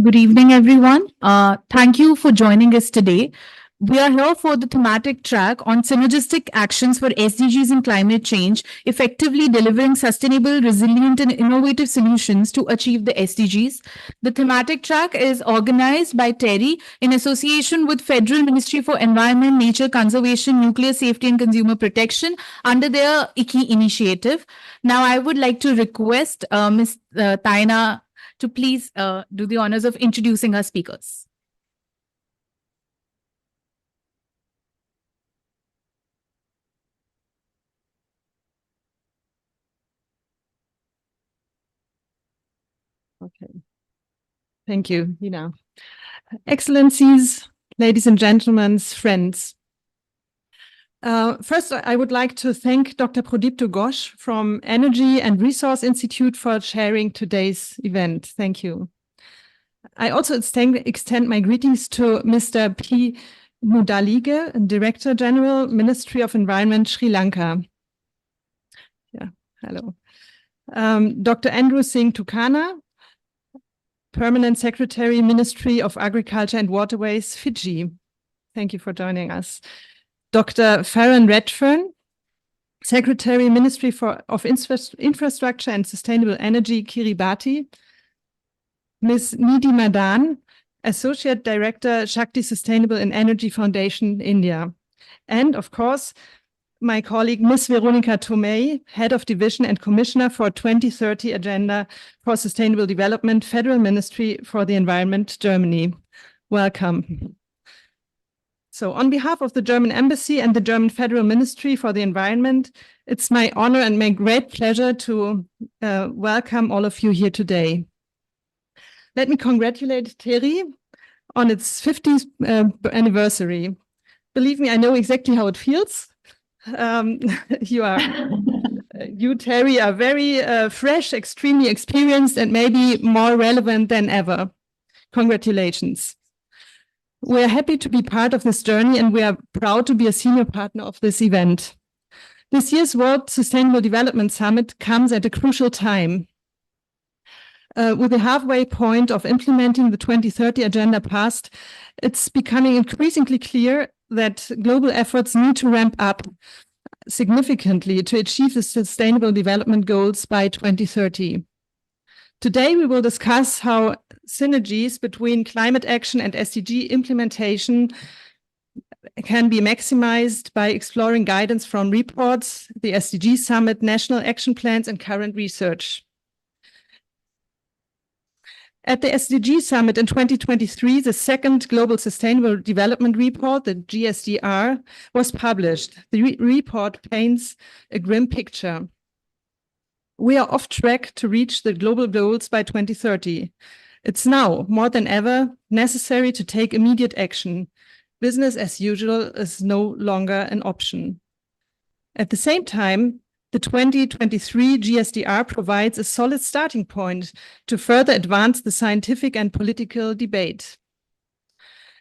Good evening, everyone. Thank you for joining us today. We are here for the thematic track on synergistic actions for SDGs and climate change, effectively delivering sustainable, resilient, and innovative solutions to achieve the SDGs. The thematic track is organized by TERI in association with Federal Ministry for Environment, Nature Conservation, Nuclear Safety, and Consumer Protection under their IKI initiative. Now, I would like to request Ms. Taina to please do the honors of introducing our speakers. Okay. Thank you, Hina. Excellencies, ladies and gentlemen, friends. First, I would like to thank Dr. Prodipto Ghosh from Energy and Resource Institute for chairing today's event. Thank you. I also extend my greetings to Mr. P. Mudalige, Director General, Ministry of Environment, Sri Lanka. Yeah, hello. Dr. Andrew Singh Tukana, Permanent Secretary, Ministry of Agriculture and Waterways, Fiji. Thank you for joining us. Dr. Farron Redfern, Secretary, Ministry of Infrastructure and Sustainable Energy, Kiribati. Ms. Nidhi Madan, Associate Director, Shakti Sustainable and Energy Foundation, India. And of course, my colleague, Ms. Veronika Tomei, Head of Division and Commissioner for 2030 Agenda for Sustainable Development, Federal Ministry for the Environment, Germany. Welcome. So on behalf of the German Embassy and the German Federal Ministry for the Environment, it's my honor and my great pleasure to welcome all of you here today. Let me congratulate TERI on its 50th anniversary. Believe me, I know exactly how it feels. You, TERI, are very fresh, extremely experienced, and maybe more relevant than ever. Congratulations. We are happy to be part of this journey, and we are proud to be a senior partner of this event. This year's World Sustainable Development Summit comes at a crucial time. With the halfway point of implementing the 2030 agenda passed, it's becoming increasingly clear that global efforts need to ramp up significantly to achieve the Sustainable Development Goals by 2030. Today, we will discuss how synergies between climate action and SDG implementation can be maximized by exploring guidance from reports, the SDG Summit, national action plans, and current research. At the SDG Summit in 2023, the second Global Sustainable Development Report, the GSDR, was published. The report paints a grim picture. We are off track to reach the global goals by 2030. It's now, more than ever, necessary to take immediate action. Business as usual is no longer an option. At the same time, the 2023 GSDR provides a solid starting point to further advance the scientific and political debate.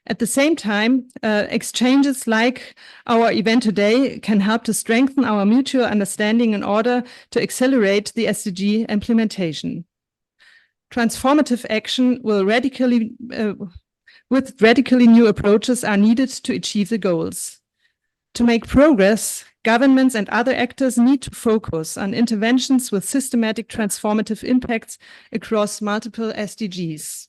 At the same time, exchanges like our event today can help to strengthen our mutual understanding in order to accelerate the SDG implementation. Transformative action will with radically new approaches are needed to achieve the goals. To make progress, governments and other actors need to focus on interventions with systematic transformative impacts across multiple SDGs.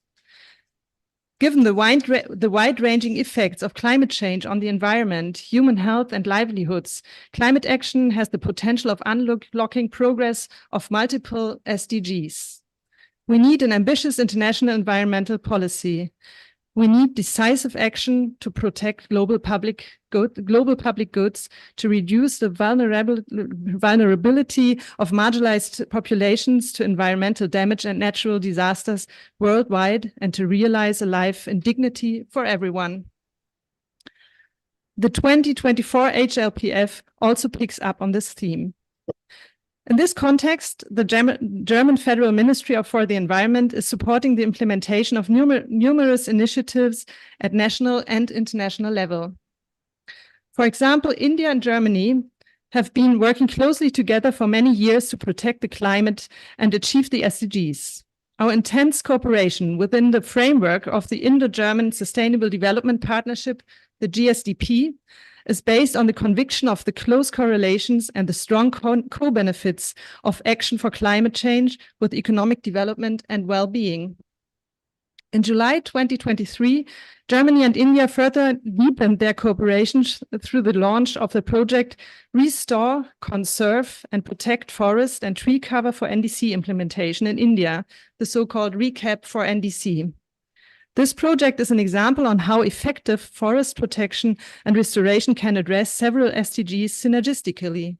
Given the wide-ranging effects of climate change on the environment, human health, and livelihoods, climate action has the potential of unlocking progress of multiple SDGs. We need an ambitious international environmental policy. We need decisive action to protect global public goods, to reduce the vulnerability of marginalized populations to environmental damage and natural disasters worldwide, and to realize a life in dignity for everyone. The 2024 HLPF also picks up on this theme. In this context, the German Federal Ministry for the Environment is supporting the implementation of numerous initiatives at national and international level. For example, India and Germany have been working closely together for many years to protect the climate and achieve the SDGs. Our intense cooperation within the framework of the Indo-German Sustainable Development Partnership, the GSDP, is based on the conviction of the close correlations and the strong co-benefits of action for climate change with economic development and well-being. In July 2023, Germany and India further deepened their cooperation through the launch of the project Restore, Conserve and Protect Forest and Tree Cover for NDC implementation in India, the so-called RECAP for NDC. This project is an example on how effective forest protection and restoration can address several SDGs synergistically.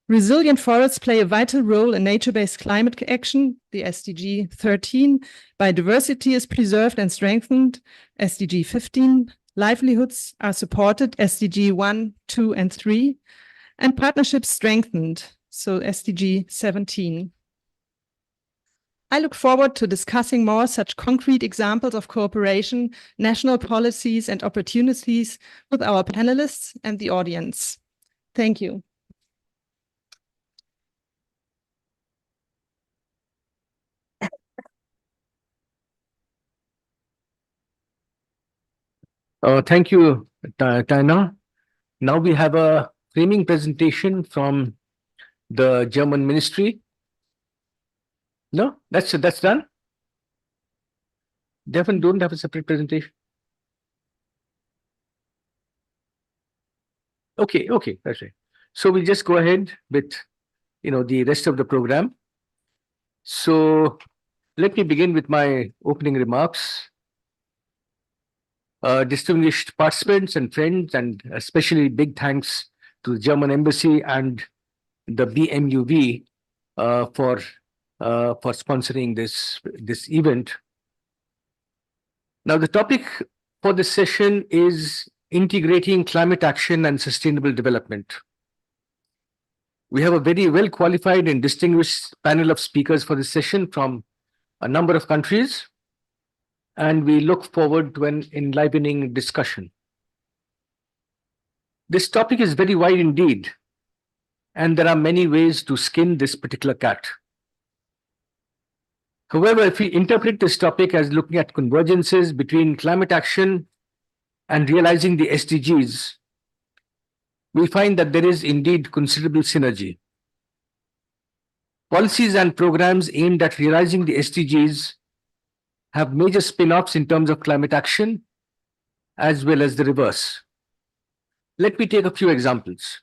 Resilient forests play a vital role in nature-based climate action, the SDG 13, biodiversity is preserved and strengthened, SDG 15, livelihoods are supported, SDG 1, 2, and 3, and partnerships strengthened, so SDG 17. I look forward to discussing more such concrete examples of cooperation, national policies, and opportunities with our panelists and the audience. Thank you. Thank you, Tina. Now we have a framing presentation from the German ministry. No, that's done. Devon don't have a separate presentation. Okay, that's right. So we'll just go ahead with the rest of the program. So let me begin with my opening remarks. Distinguished participants and friends, and especially big thanks to the German Embassy and the BMUV for sponsoring this event. Now, the topic for this session is integrating climate action and sustainable development. We have a very well qualified and distinguished panel of speakers for this session from a number of countries, and we look forward to an enlivening discussion. This topic is very wide indeed, and there are many ways to skin this particular cat. However, if we interpret this topic as looking at convergences between climate action and realizing the SDGs, we find that there is indeed considerable synergy. Policies and programs aimed at realizing the SDGs have major spin-offs in terms of climate action, as well as the reverse. Let me take a few examples.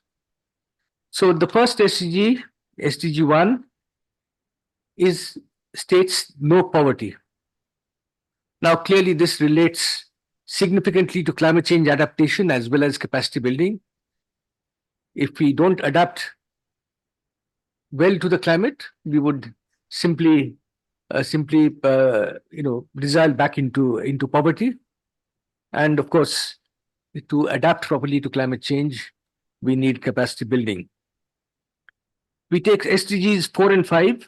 So the first SDG, SDG 1, states no poverty. Now, clearly this relates significantly to climate change adaptation as well as capacity building. If we don't adapt well to the climate, we would simply resile back into poverty. And of course, to adapt properly to climate change, we need capacity building. We take SDGs 4 and 5,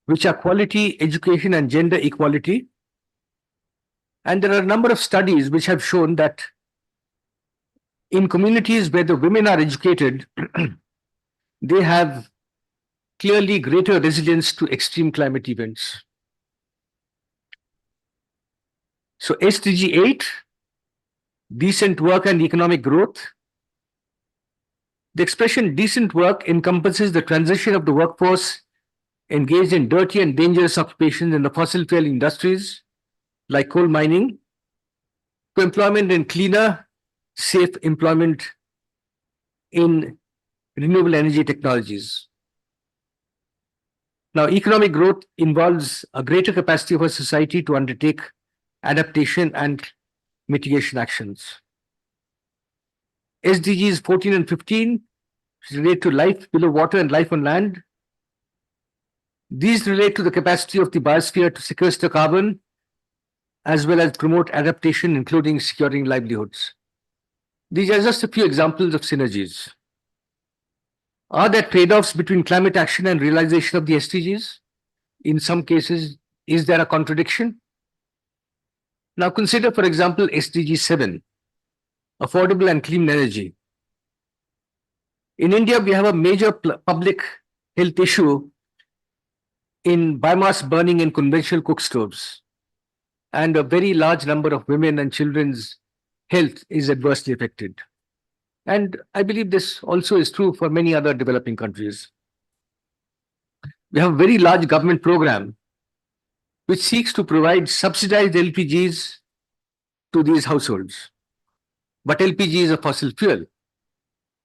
which are quality, education, and gender equality. And there are a number of studies which have shown that in communities where the women are educated, they have clearly greater resilience to extreme climate events. So SDG 8, decent work and economic growth. The expression decent work encompasses the transition of the workforce engaged in dirty and dangerous occupations in the fossil fuel industries, like coal mining, to employment in cleaner, safe employment in renewable energy technologies. Now, economic growth involves a greater capacity of a society to undertake adaptation and mitigation actions. SDGs 14 and 15 relate to life below water and life on land. These relate to the capacity of the biosphere to sequester carbon, as well as promote adaptation, including securing livelihoods. These are just a few examples of synergies. Are there trade-offs between climate action and realization of the SDGs? In some cases, is there a contradiction? Now consider, for example, SDG 7, affordable and clean energy. In India, we have a major public health issue in biomass burning in conventional cook stoves, and a very large number of women and children's health is adversely affected. And I believe this also is true for many other developing countries. We have a very large government program which seeks to provide subsidized LPGs to these households. But LPG is a fossil fuel,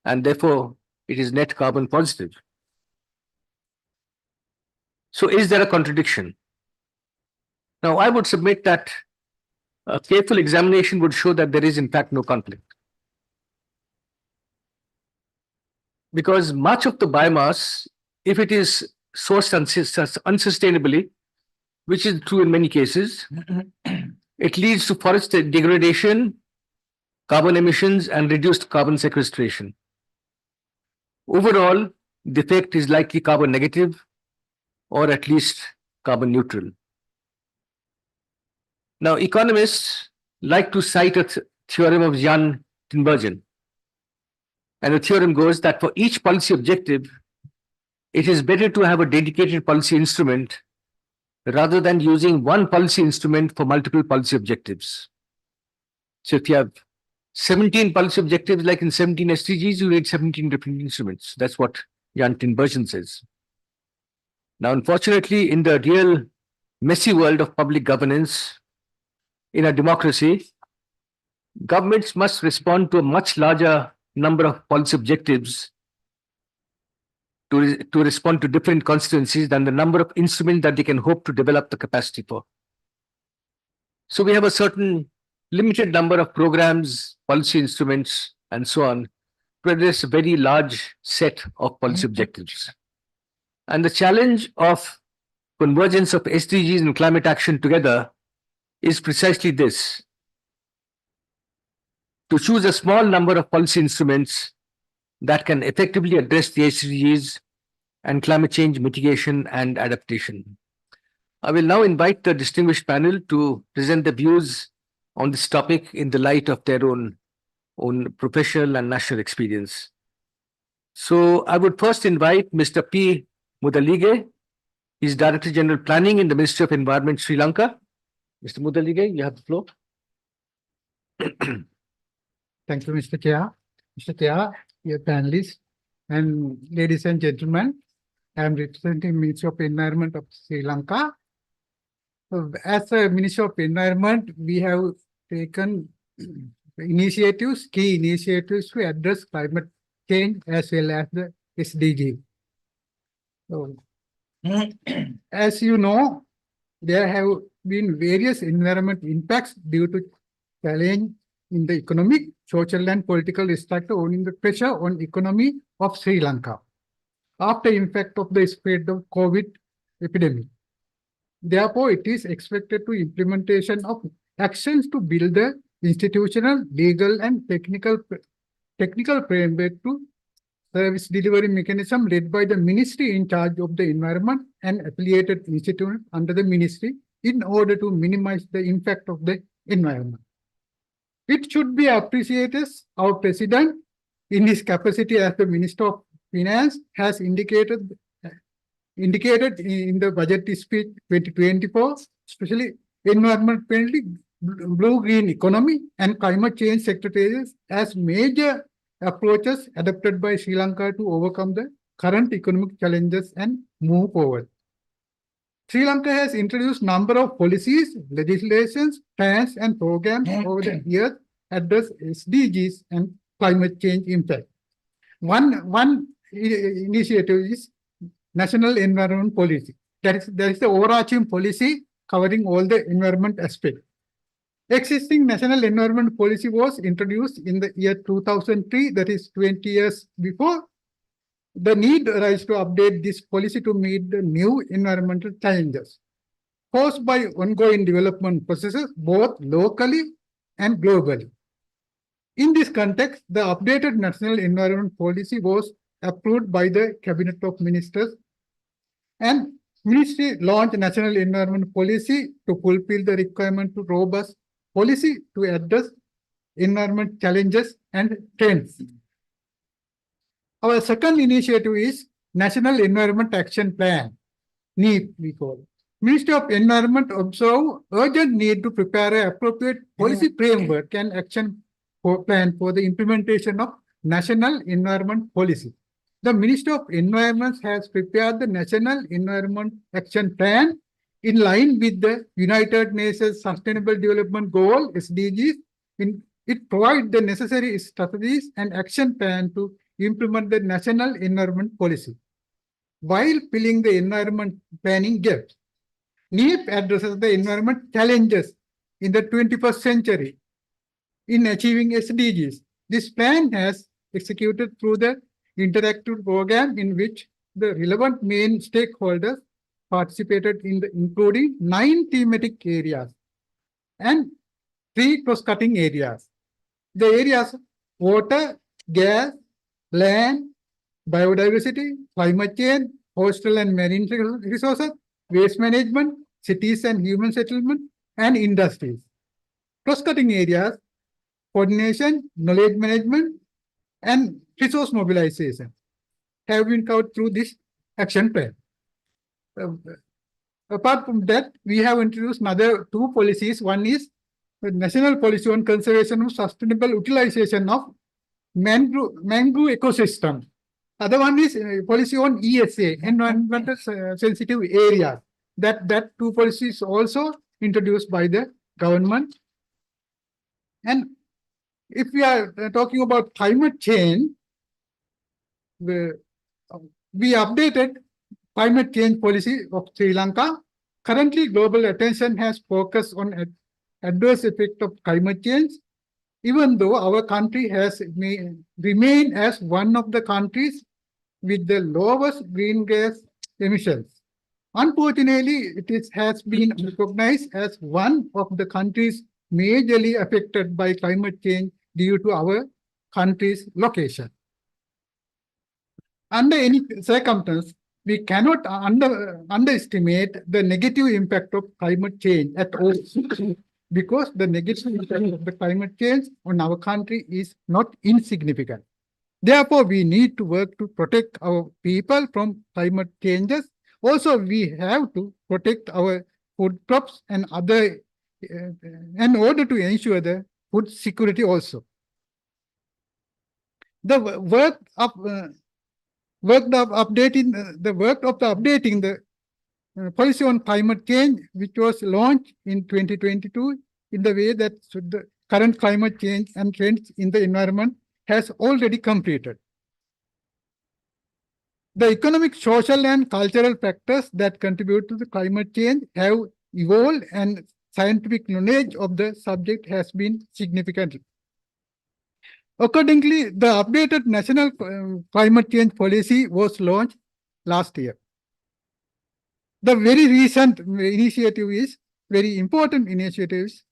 and therefore it is net carbon positive. So, is there a contradiction? Now, I would submit that a careful examination would show that there is, in fact, no conflict. Because much of the biomass, if it is sourced unsustainably, which is true in many cases, it leads to forest degradation, carbon emissions, and reduced carbon sequestration. Overall, the effect is likely carbon negative or at least carbon neutral. Now, economists like to cite a theorem of Jan Tinbergen. And the theorem goes that for each policy objective, it is better to have a dedicated policy instrument rather than using one policy instrument for multiple policy objectives. So if you have 17 policy objectives like in 17 SDGs, you need 17 different instruments. That's what Jan Tinbergen says. Now, unfortunately, in the real messy world of public governance, in a democracy, governments must respond to a much larger number of policy objectives to respond to different constituencies than the number of instruments that they can hope to develop the capacity for. So we have a certain limited number of programs, policy instruments, and so on to address a very large set of policy objectives. And the challenge of convergence of SDGs and climate action together is precisely this: to choose a small number of policy instruments that can effectively address the SDGs and climate change mitigation and adaptation. I will now invite the distinguished panel to present their views on this topic in the light of their own professional and national experience. So I would first invite Mr. P. Mudalige. He's Director General Planning in the Ministry of Environment, Sri Lanka. Mr. Mudalige, you have the floor. Thank you, Mr. Chair. Mr. Chair, dear panelists, and ladies and gentlemen, I am representing Ministry of Environment of Sri Lanka. So as a Ministry of Environment, we have taken initiatives, key initiatives to address climate change as well as the SDG. So, as you know, there have been various environment impacts due to challenge in the economic, social and political structure owing the pressure on economy of Sri Lanka after impact of the spread of COVID epidemic. Therefore, it is expected to implementation of actions to build the institutional, legal and technical framework to service delivery mechanism led by the ministry in charge of the environment and affiliated institute under the ministry in order to minimize the impact of the environment. It should be appreciated our president in his capacity as the Minister of Finance has indicated in the budget speech 2024, especially environment friendly, blue-green economy and climate change secretaries as major approaches adopted by Sri Lanka to overcome the current economic challenges and move forward. Sri Lanka has introduced number of policies, legislations, plans and programs over the years address SDGs and climate change impact. One initiative is National Environment Policy. That is the overarching policy covering all the environment aspects. Existing National Environment Policy was introduced in the year 2003, that is 20 years before. The need arises to update this policy to meet the new environmental challenges caused by ongoing development processes both locally and globally. In this context, the updated National Environment Policy was approved by the Cabinet of Ministers, and Ministry launched National Environment Policy to fulfill the requirement to robust policy to address environment challenges and trends. Our second initiative is National Environment Action Plan. NEEP, we call it. Ministry of Environment observe urgent need to prepare an appropriate policy framework and action plan for the implementation of National Environment Policy. The Ministry of Environment has prepared the National Environment Action Plan in line with the United Nations Sustainable Development Goal, SDGs. It provides the necessary strategies and action plan to implement the National Environment Policy. While filling the environment planning gaps, NEEP addresses the environment challenges in the 21st century in achieving SDGs. This plan has executed through the interactive program in which the relevant main stakeholders participated including 9 thematic areas and 3 cross-cutting areas. The areas water, gas, land, biodiversity, climate change, coastal and marine resources, waste management, cities and human settlement, and industries. Cross-cutting areas, coordination, knowledge management, and resource mobilization have been covered through this action plan. Apart from that, we have introduced another 2 policies. One is the National Policy on Conservation of Sustainable Utilization of Mangrove Ecosystem. Other one is policy on ESA, environmental sensitive areas. That 2 policies also introduced by the government. And if we are talking about climate change, we updated climate change policy of Sri Lanka. Currently, global attention has focused on adverse effect of climate change, even though our country has remained as one of the countries with the lowest greenhouse gas emissions. Unfortunately, has been recognized as one of the countries majorly affected by climate change due to our country's location. Under any circumstance, we cannot underestimate the negative impact of climate change at all, because the negative impact of the climate change on our country is not insignificant. Therefore, we need to work to protect our people from climate changes. Also, we have to protect our food crops and other in order to ensure the food security also. The work of updating the policy on climate change, which was launched in 2022, in the way that the current climate change and trends in the environment has already completed. The economic, social, and cultural factors that contribute to the climate change have evolved, and scientific knowledge of the subject has been significant. Accordingly, the updated National Climate Change Policy was launched last year. The very recent initiative is very important initiatives,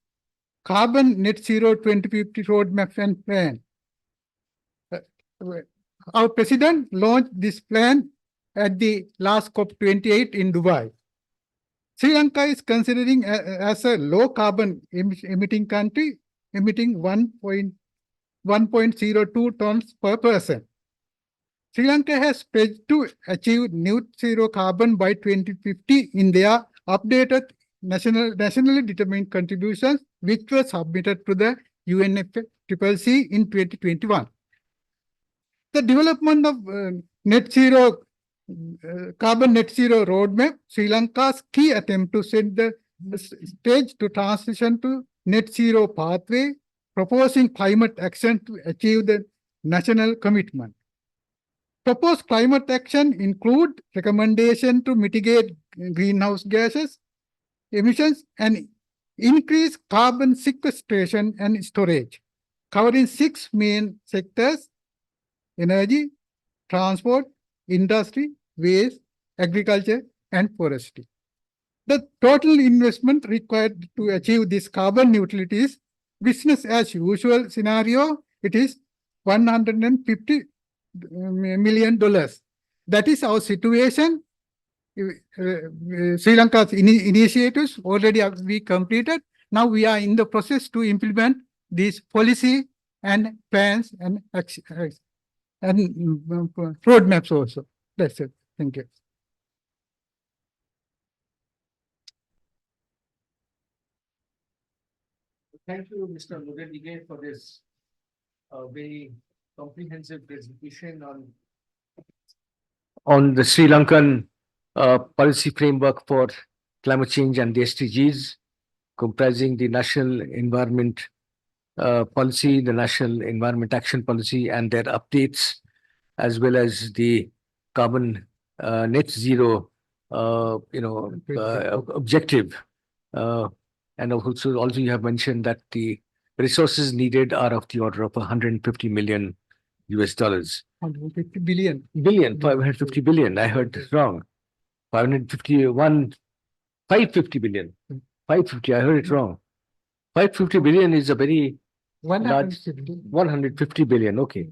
Carbon Net Zero 2050 Roadmap and Plan. Our president launched this plan at the last COP28 in Dubai. Sri Lanka is considering as a low carbon emitting country, emitting 1.02 tons per person. Sri Lanka has pledged to achieve net zero carbon by 2050 in their updated nationally determined contributions, which were submitted to the UNFCCC in 2021. The development of carbon net zero roadmap, Sri Lanka's key attempt to set the stage to transition to net zero pathway, proposing climate action to achieve the national commitment. Proposed climate action include recommendation to mitigate greenhouse gases emissions and increase carbon sequestration and storage, covering 6 main sectors: energy, transport, industry, waste, agriculture, and forestry. The total investment required to achieve this carbon neutrality is business as usual scenario. It is $150 million. That is our situation. Sri Lanka's initiatives already we completed. Now we are in the process to implement these policy and plans and roadmaps also. That's it. Thank you. Thank you, Mr. Mudedige, for this very comprehensive presentation on the Sri Lankan policy framework for climate change and the SDGs, comprising the National Environment Policy, the National Environment Action Policy, and their updates, as well as the carbon net zero, objective. And also you have mentioned that the resources needed are of the order of 150 million US dollars. 150 billion. Billion, 550 billion. I heard it wrong. 551, 550 billion. 550, I heard it wrong. 550 billion is a very large, 150 billion, okay.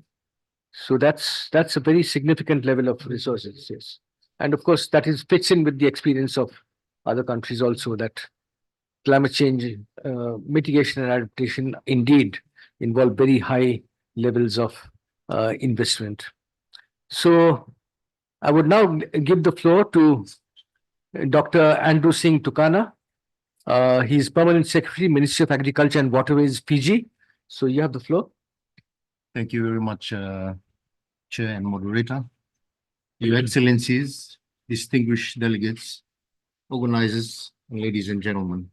So that's a very significant level of resources, yes. And of course, that is fits in with the experience of other countries also, that climate change mitigation and adaptation indeed involve very high levels of investment. So I would now give the floor to Dr. Andrew Singh Tukana. He is Permanent Secretary, Ministry of Agriculture and Waterways, Fiji. So you have the floor. Thank you very much, Chair and Moderator. Your Excellencies, distinguished delegates, organizers, and ladies and gentlemen.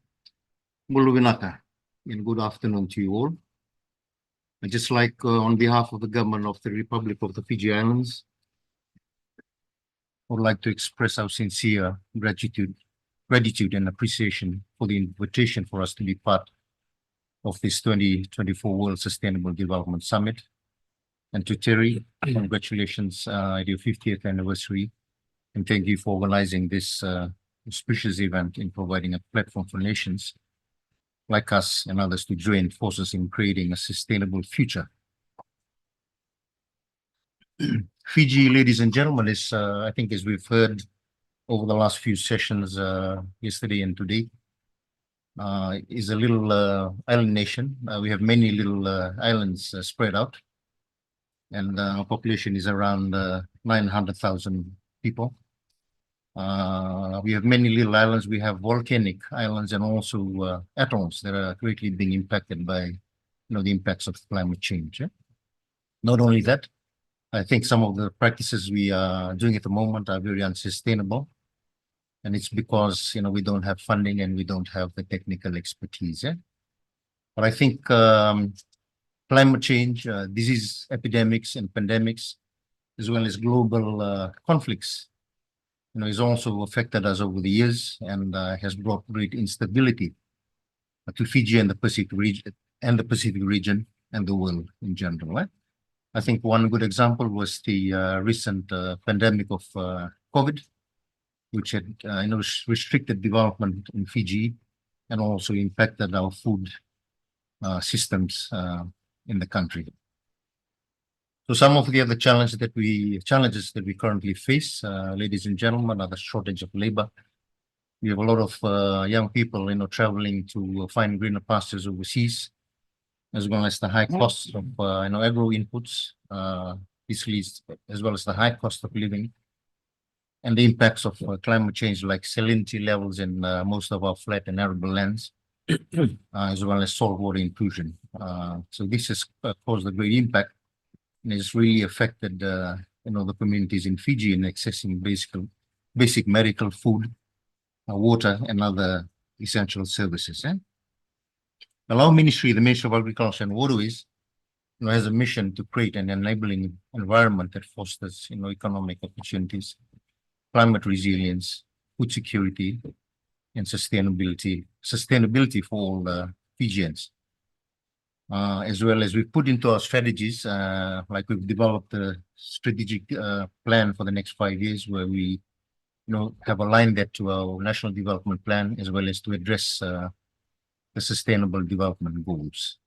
Muluvinaka, and good afternoon to you all. I'd just like, on behalf of the government of the Republic of the Fiji Islands, I would like to express our sincere gratitude and appreciation for the invitation for us to be part of this 2024 World Sustainable Development Summit. And to TERI, congratulations at your 50th anniversary, and thank you for organizing this auspicious event in providing a platform for nations like us and others to join forces in creating a sustainable future. Fiji, ladies and gentlemen, is I think, as we've heard over the last few sessions yesterday and today, is a little island nation. We have many little islands spread out, and our population is around 900,000 people. We have many little islands. We have volcanic islands and also atolls that are greatly being impacted by the impacts of climate change. Not only that, I think some of the practices we are doing at the moment are very unsustainable. And it's because we don't have funding and we don't have the technical expertise. But I think climate change, disease epidemics and pandemics, as well as global conflicts, has also affected us over the years and has brought great instability to Fiji and the Pacific region and the world in general. I think one good example was the recent pandemic of COVID, which had restricted development in Fiji and also impacted our food systems in the country. So some of the other challenges that we currently face, ladies and gentlemen, are the shortage of labor. We have a lot of young people, traveling to find greener pastures overseas, as well as the high costs of agro inputs, as well as the high cost of living, and the impacts of climate change, like salinity levels in most of our flat and arable lands, as well as saltwater intrusion. So this has caused a great impact, and it's really affected the communities in Fiji in accessing basic medical, food, water, and other essential services. Our ministry, the Ministry of Agriculture and Waterways, has a mission to create an enabling environment that fosters economic opportunities, climate resilience, food security, and sustainability for all Fijians. As well as we put into our strategies, like we've developed a strategic plan for the next 5 years, where we have aligned that to our national development plan, as well as to address the sustainable development goals.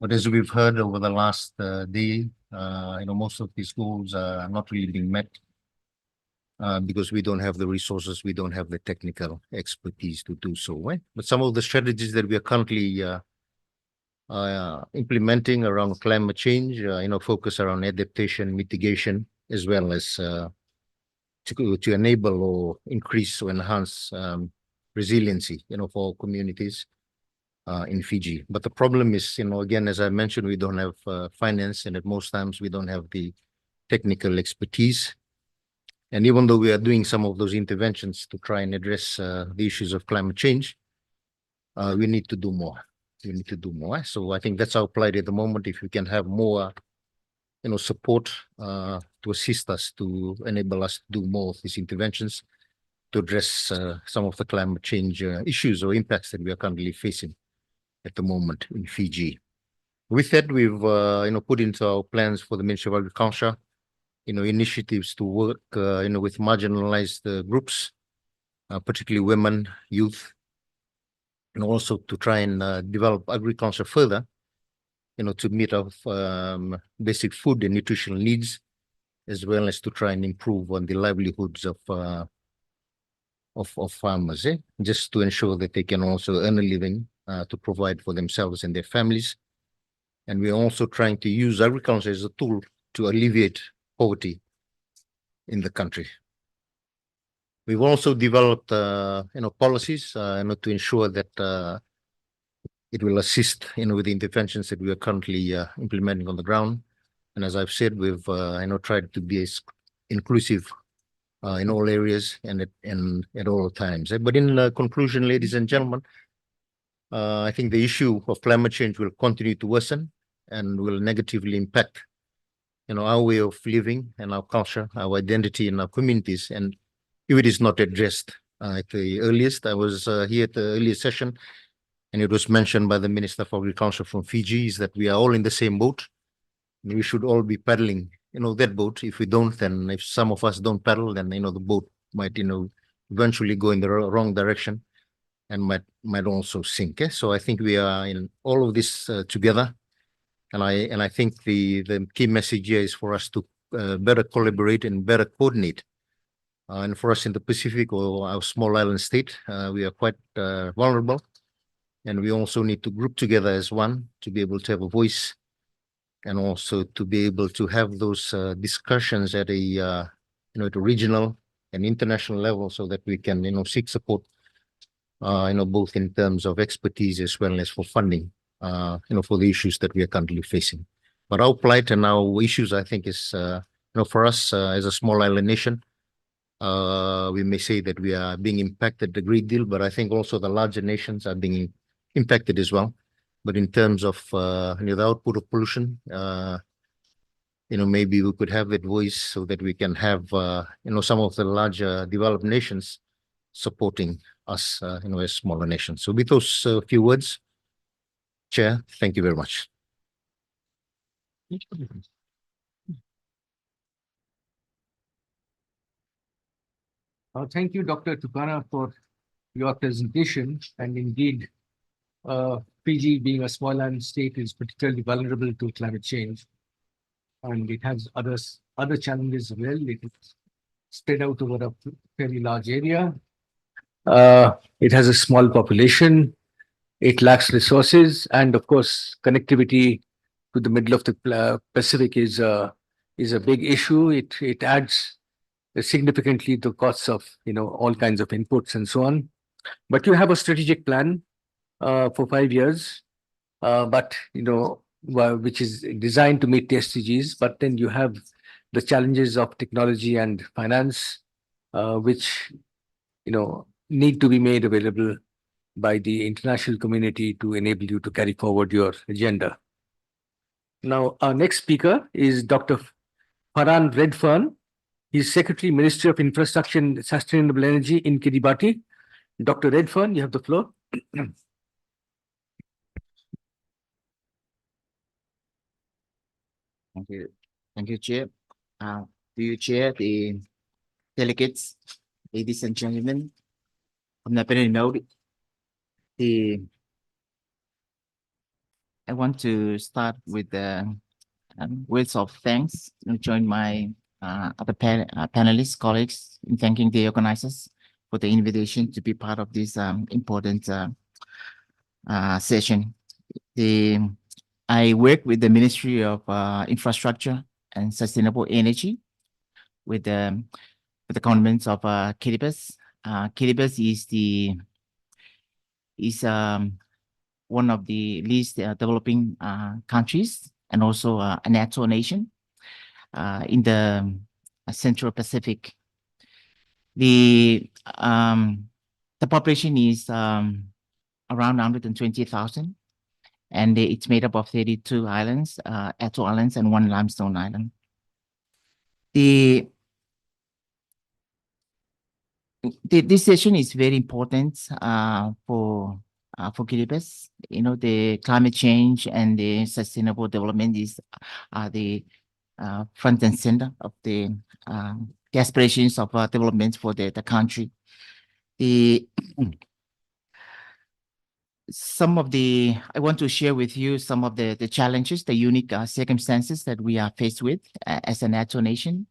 But as we've heard over the last day, most of these goals are not really being met because we don't have the resources, we don't have the technical expertise to do so. But some of the strategies that we are currently implementing around climate change, focus around adaptation, mitigation, as well as to enable or increase or enhance resiliency, for communities. in Fiji. But the problem is, again, as I mentioned, we don't have finance, and at most times we don't have the technical expertise. And even though we are doing some of those interventions to try and address the issues of climate change, we need to do more. We need to do more. So I think that's our plight at the moment. If we can have more, support to assist us, to enable us to do more of these interventions to address some of the climate change issues or impacts that we are currently facing at the moment in Fiji. With that, we've put into our plans for the Ministry of Agriculture, initiatives to work with marginalized groups, particularly women, youth, and also to try and develop agriculture further, to meet our basic food and nutritional needs, as well as to try and improve on the livelihoods of farmers, just to ensure that they can also earn a living to provide for themselves and their families. And we're also trying to use agriculture as a tool to alleviate poverty in the country. We've also developed, policies, to ensure that it will assist, with the interventions that we are currently implementing on the ground. And as I've said, we've, tried to be as inclusive in all areas and at all times. But in conclusion, ladies and gentlemen, I think the issue of climate change will continue to worsen and will negatively impact, our way of living and our culture, our identity in our communities. And if it is not addressed at the earliest, I was here at the earlier session, and it was mentioned by the Minister for Agriculture from Fiji, is that we are all in the same boat. And we should all be paddling, that boat. If we don't, then if some of us don't paddle, then, the boat might, eventually go in the wrong direction and might also sink. So I think we are in all of this together. And I think the key message here is for us to better collaborate and better coordinate. And for us in the Pacific, or our small island state, we are quite vulnerable. And we also need to group together as one to be able to have a voice, and also to be able to have those discussions at a at a regional and international level, so that we can seek support, both in terms of expertise as well as for funding, for the issues that we are currently facing. But our plight and our issues, I think, is for us as a small island nation, we may say that we are being impacted a great deal, but I think also the larger nations are being impacted as well. But in terms of the output of pollution, maybe we could have that voice so that we can have some of the larger developed nations supporting us, as smaller nations. So with those few words, Chair, thank you very much. Thank you, Dr. Tukana, for your presentation. And indeed, Fiji, being a small island state, is particularly vulnerable to climate change, and it has other challenges as well. It is spread out over a fairly large area. It has a small population. It lacks resources, and of course, connectivity to the middle of the Pacific is a big issue. It adds significantly the costs of all kinds of inputs and so on. But you have a strategic plan for 5 years, but which is designed to meet the SDGs. But then you have the challenges of technology and finance, which need to be made available by the international community to enable you to carry forward your agenda. Now, our next speaker is Dr. Farhan Redfern. He's Secretary, Ministry of Infrastructure and Sustainable Energy in Kiribati. Dr. Redfern, you have the floor. Thank you. Thank you, Chair. Do you chair the delegates, ladies and gentlemen? On that very note, I want to start with the words of thanks to join my other panelists, colleagues, in thanking the organizers for the invitation to be part of this important session. I work with the Ministry of Infrastructure and Sustainable Energy with the governments of Kiribati. Kiribati is one of the least developing countries and also a NATO nation in the Central Pacific. The population is around 120,000, and it's made up of 32 islands, atoll islands, and 1 limestone island. This session is very important for Kiribati. You know, the climate change and the sustainable development is the front and center of the aspirations of development for the country. I want to share with you some of the challenges, the unique circumstances that we are faced with as a NATO nation.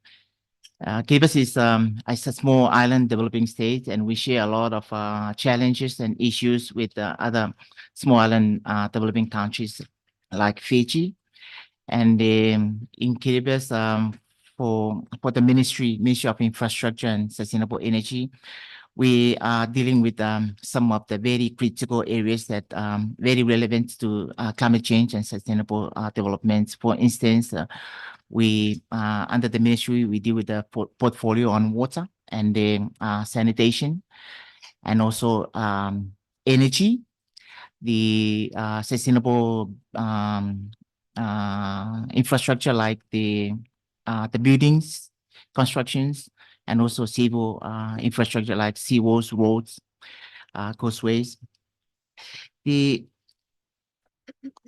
Kiribati is a small island developing state, and we share a lot of challenges and issues with other small island developing countries like Fiji. And in Kiribati, for the Ministry of Infrastructure and Sustainable Energy, we are dealing with some of the very critical areas that very relevant to climate change and sustainable development. For instance, we under the ministry, we deal with the portfolio on water and sanitation, and also energy, the sustainable infrastructure like the buildings, constructions, and also civil infrastructure like seawalls, roads, causeways.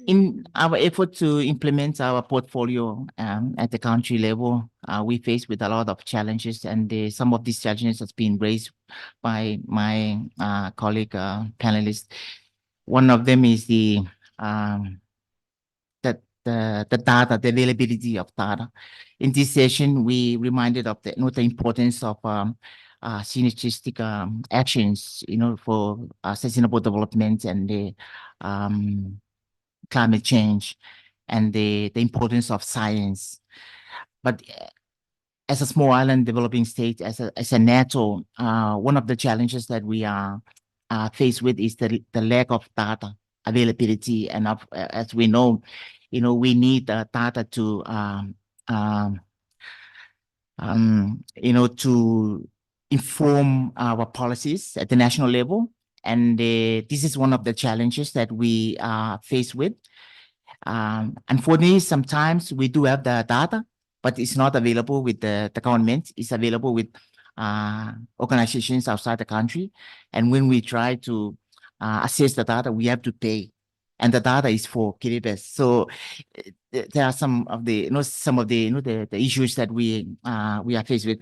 In our effort to implement our portfolio at the country level, we face with a lot of challenges, and some of these challenges has been raised by my colleague panelists. One of them is the data, the availability of data. In this session, we reminded of the importance of synergistic actions, for sustainable development and the climate change, and the importance of science. But as a small island developing state, as a NATO, one of the challenges that we are faced with is the lack of data availability. And as we know, we need data to to inform our policies at the national level. And this is one of the challenges that we are faced with. Unfortunately, sometimes we do have the data, but it's not available with the government. It's available with organizations outside the country. And when we try to assess the data, we have to pay. And the data is for Kiribati. So there are some of the the issues that we are faced with.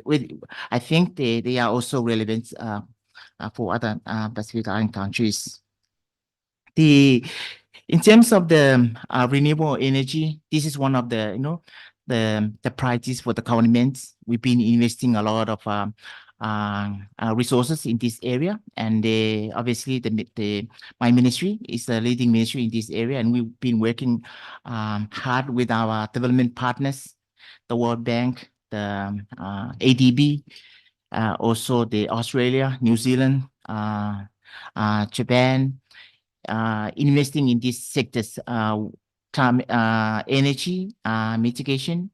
I think they are also relevant for other Pacific Island countries. In terms of the renewable energy, this is one of the the priorities for the government. We've been investing a lot of resources in this area, and obviously my ministry is the leading ministry in this area, and we've been working hard with our development partners, the World Bank, the ADB, also the Australia, New Zealand, Japan, investing in these sectors, energy, mitigation,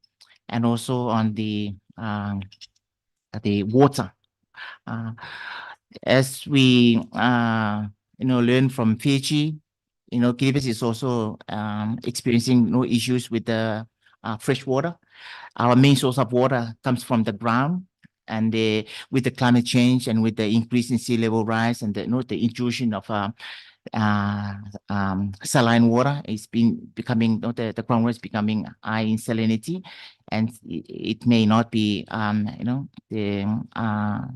and also on the water. As we learn from Fiji, Kiribati is also experiencing issues with the fresh water. Our main source of water comes from the ground, and with the climate change and with the increase in sea level rise and the intrusion of saline water, is becoming the groundwater is becoming high in salinity, and it may not be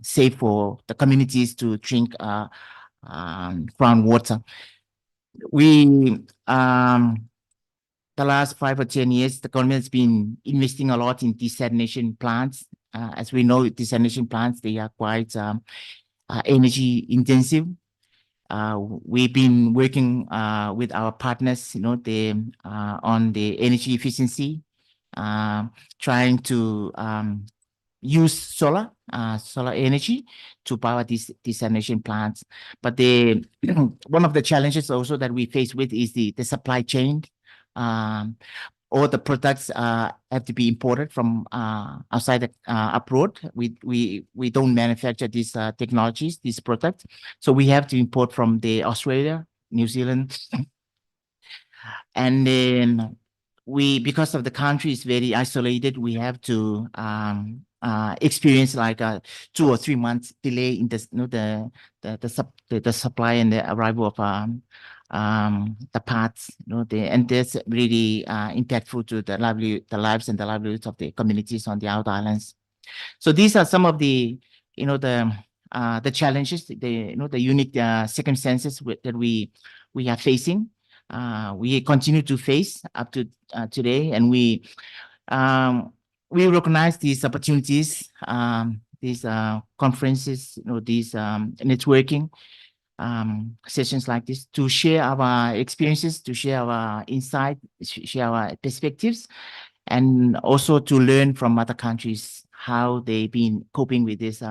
safe for the communities to drink groundwater. We the last 5 or 10 years, the government has been investing a lot in desalination plants. As we know, desalination plants, they are quite energy intensive. We've been working with our partners, on the energy efficiency, trying to use solar solar energy to power these desalination plants. But the one of the challenges also that we face with is the supply chain. All the products have to be imported from outside abroad. We don't manufacture these technologies, these products, so we have to import from the Australia, New Zealand, and then because of the country is very isolated, we have to experience like a 2 or 3 months delay in this, the supply and the arrival of the parts, and that's really impactful to the lives and the livelihoods of the communities on the outer islands. So these are some of the, the challenges, the unique circumstances that we are facing. We continue to face up to today, and we recognize these opportunities, these conferences, these networking sessions like this to share our experiences, to share our insight, share our perspectives, and also to learn from other countries how they've been coping with this,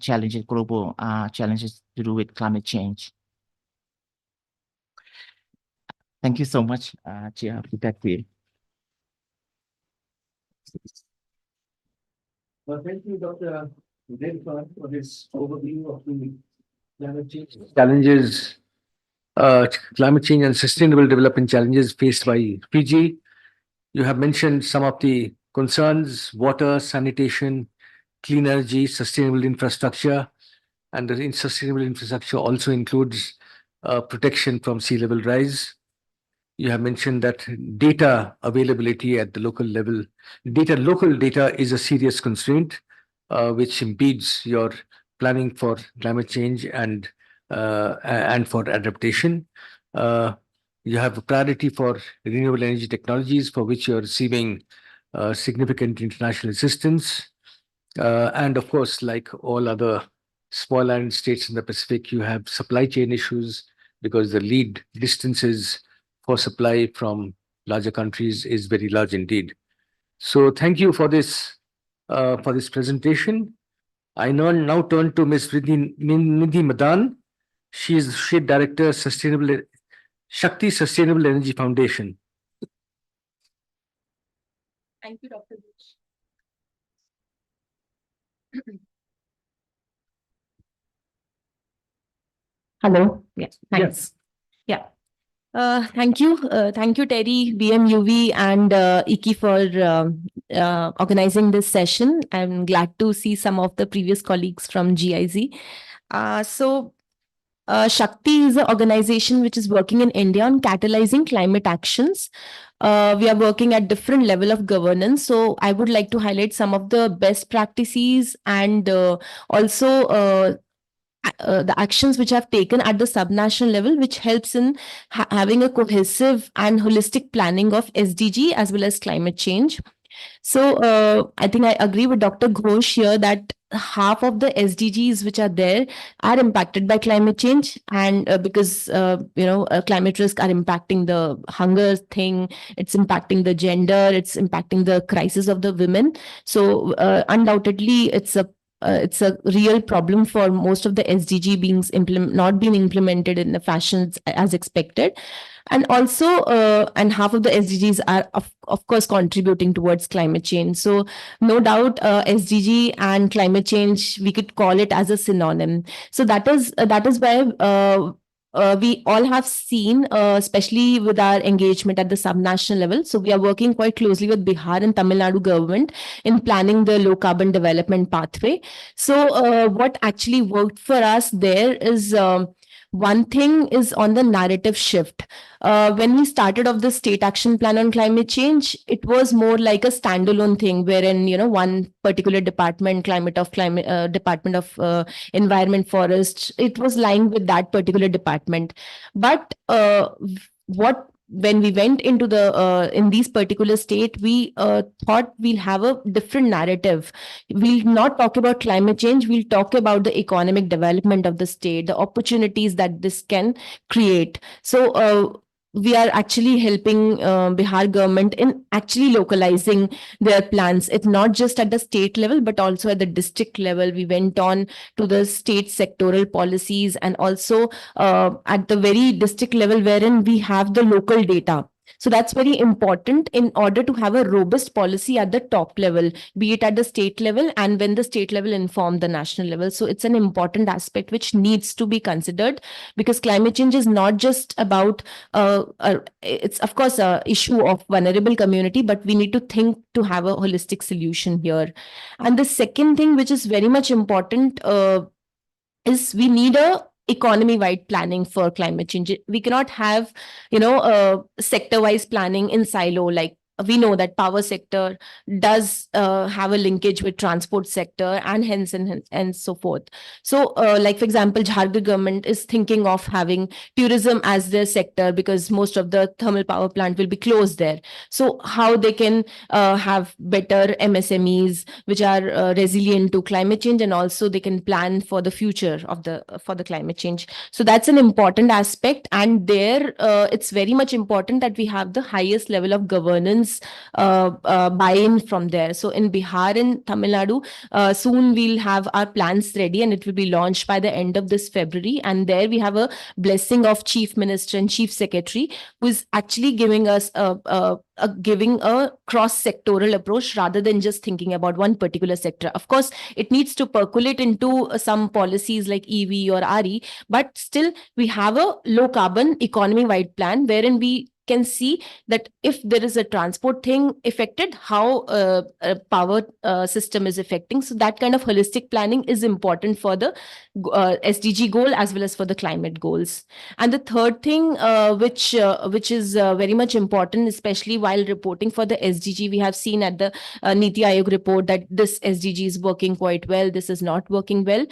challenges, global challenges to do with climate change. Thank you so much, Chair. Back to you. Well, thank you, Dr. Redfern, for this overview of the climate change challenges, climate change and sustainable development challenges faced by Fiji. You have mentioned some of the concerns: water, sanitation, clean energy, sustainable infrastructure, and the sustainable infrastructure also includes protection from sea level rise. You have mentioned that data availability at the local level, local data is a serious constraint, which impedes your planning for climate change and for adaptation. You have a priority for renewable energy technologies, for which you are receiving significant international assistance. And of course, like all other small island states in the Pacific, you have supply chain issues because the lead distances for supply from larger countries is very large indeed. So thank you for this presentation. I now turn to Ms. Nidhi Madan. She is State Director, Shakti Sustainable Energy Foundation. Thank you, Dr. Bush. Hello. Yes. Thanks. Yeah. Thank you. Thank you, TERI, BMUV, and IKI for organizing this session. I'm glad to see some of the previous colleagues from GIZ. Shakti is an organization which is working in India on catalyzing climate actions. We are working at different level of governance. So I would like to highlight some of the best practices and also the actions which have taken at the subnational level, which helps in having a cohesive and holistic planning of SDG as well as climate change. So I think I agree with Dr. Ghosh here that half of the SDGs which are there are impacted by climate change, and because climate risk are impacting the hunger thing, it's impacting the gender, it's impacting the crisis of the women. So undoubtedly it's a real problem for most of the SDG being not being implemented in the fashions as expected. And also, and half of the SDGs are, of course, contributing towards climate change. So no doubt, SDG and climate change, we could call it as a synonym. So that is why we all have seen, especially with our engagement at the subnational level. So we are working quite closely with Bihar and Tamil Nadu government in planning the low carbon development pathway. So what actually worked for us there is one thing is on the narrative shift. When we started off the state action plan on climate change, it was more like a standalone thing, wherein one particular department, Department of Environment, Forest, it was lying with that particular department. But when we went into the in these particular state, we thought we'll have a different narrative. We'll not talk about climate change. We'll talk about the economic development of the state, the opportunities that this can create. So we are actually helping Bihar government in actually localizing their plans. It's not just at the state level, but also at the district level. We went on to the state sectoral policies and also at the very district level, wherein we have the local data. So that's very important in order to have a robust policy at the top level, be it at the state level and when the state level inform the national level. So it's an important aspect which needs to be considered, because climate change is not just about it's of course a issue of vulnerable community, but we need to think to have a holistic solution here. And the second thing which is very much important is we need a economy wide planning for climate change. We cannot have sector wise planning in silo. Like we know that power sector does have a linkage with transport sector and hence and so forth. So like for example, Jharkhand government is thinking of having tourism as their sector because most of the thermal power plant will be closed there. So how they can have better MSMEs which are resilient to climate change, and also they can plan for the future of the for the climate change. So that's an important aspect, and there it's very much important that we have the highest level of governance buy-in from there. So in Bihar and Tamil Nadu, soon we'll have our plans ready and it will be launched by the end of this February. And there we have a blessing of Chief Minister and Chief Secretary, who is actually giving us giving a cross-sectoral approach rather than just thinking about one particular sector. Of course, it needs to percolate into some policies like EV or RE, but still we have a low carbon economy-wide plan wherein we can see that if there is a transport thing affected, how a power system is affecting. So that kind of holistic planning is important for the SDG goal as well as for the climate goals. And the third thing, which is very much important, especially while reporting for the SDG, we have seen at the Niti Aayog report that this SDG is working quite well, this is not working well.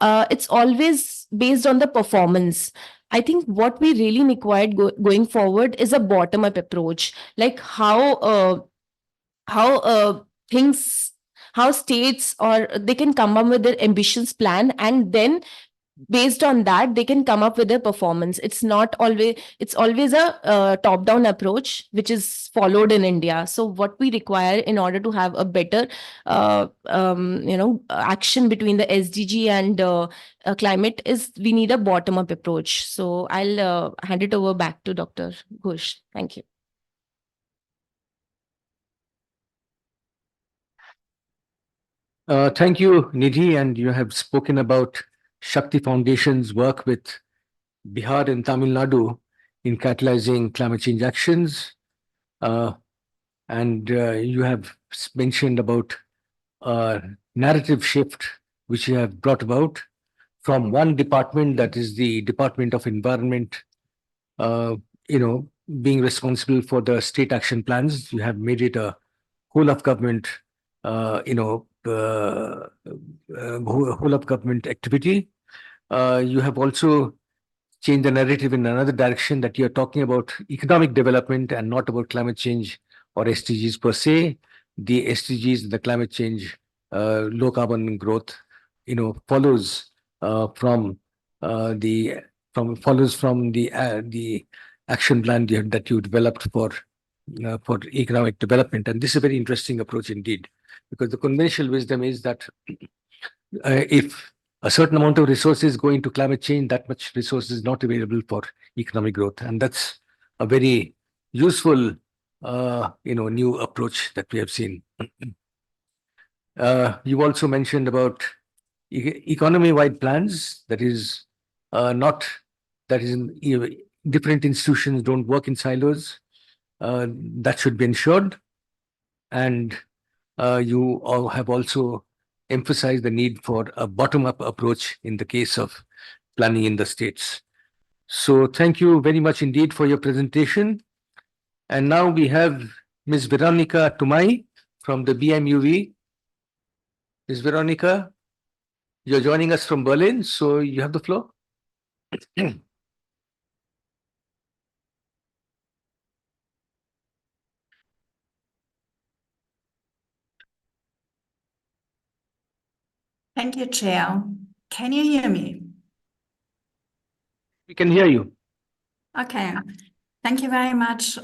It's always based on the performance. I think what we really required going forward is a bottom-up approach, like how things, how states or they can come up with their ambitious plan, and then based on that they can come up with their performance. It's not always, it's always a top down approach which is followed in India. So what we require in order to have a better action between the SDG and climate is we need a bottom up approach. So I'll hand it over back to Dr. Ghosh. Thank you. Thank you, Nidhi, and you have spoken about Shakti Foundation's work with Bihar and Tamil Nadu in catalyzing climate change actions. And you have mentioned about a narrative shift which you have brought about from one department, that is the Department of Environment, being responsible for the state action plans. You have made it a whole of government, whole of government activity. You have also changed the narrative in another direction, that you're talking about economic development and not about climate change or SDGs per se. The SDGs, the climate change, low carbon growth, follows from the action plan that you developed for economic development. And this is a very interesting approach indeed, because the conventional wisdom is that if a certain amount of resources go into climate change, that much resource is not available for economic growth. And that's a very useful, new approach that we have seen. You also mentioned about economy-wide plans. That is different institutions don't work in silos. That should be ensured. And you all have also emphasized the need for a bottom-up approach in the case of planning in the states. So thank you very much indeed for your presentation. And now we have Ms. Veronica Tumai from the BMUV. Ms. Veronica, you're joining us from Berlin, so you have the floor. Thank you, Chair. Can you hear me? We can hear you. Okay. Thank you very much.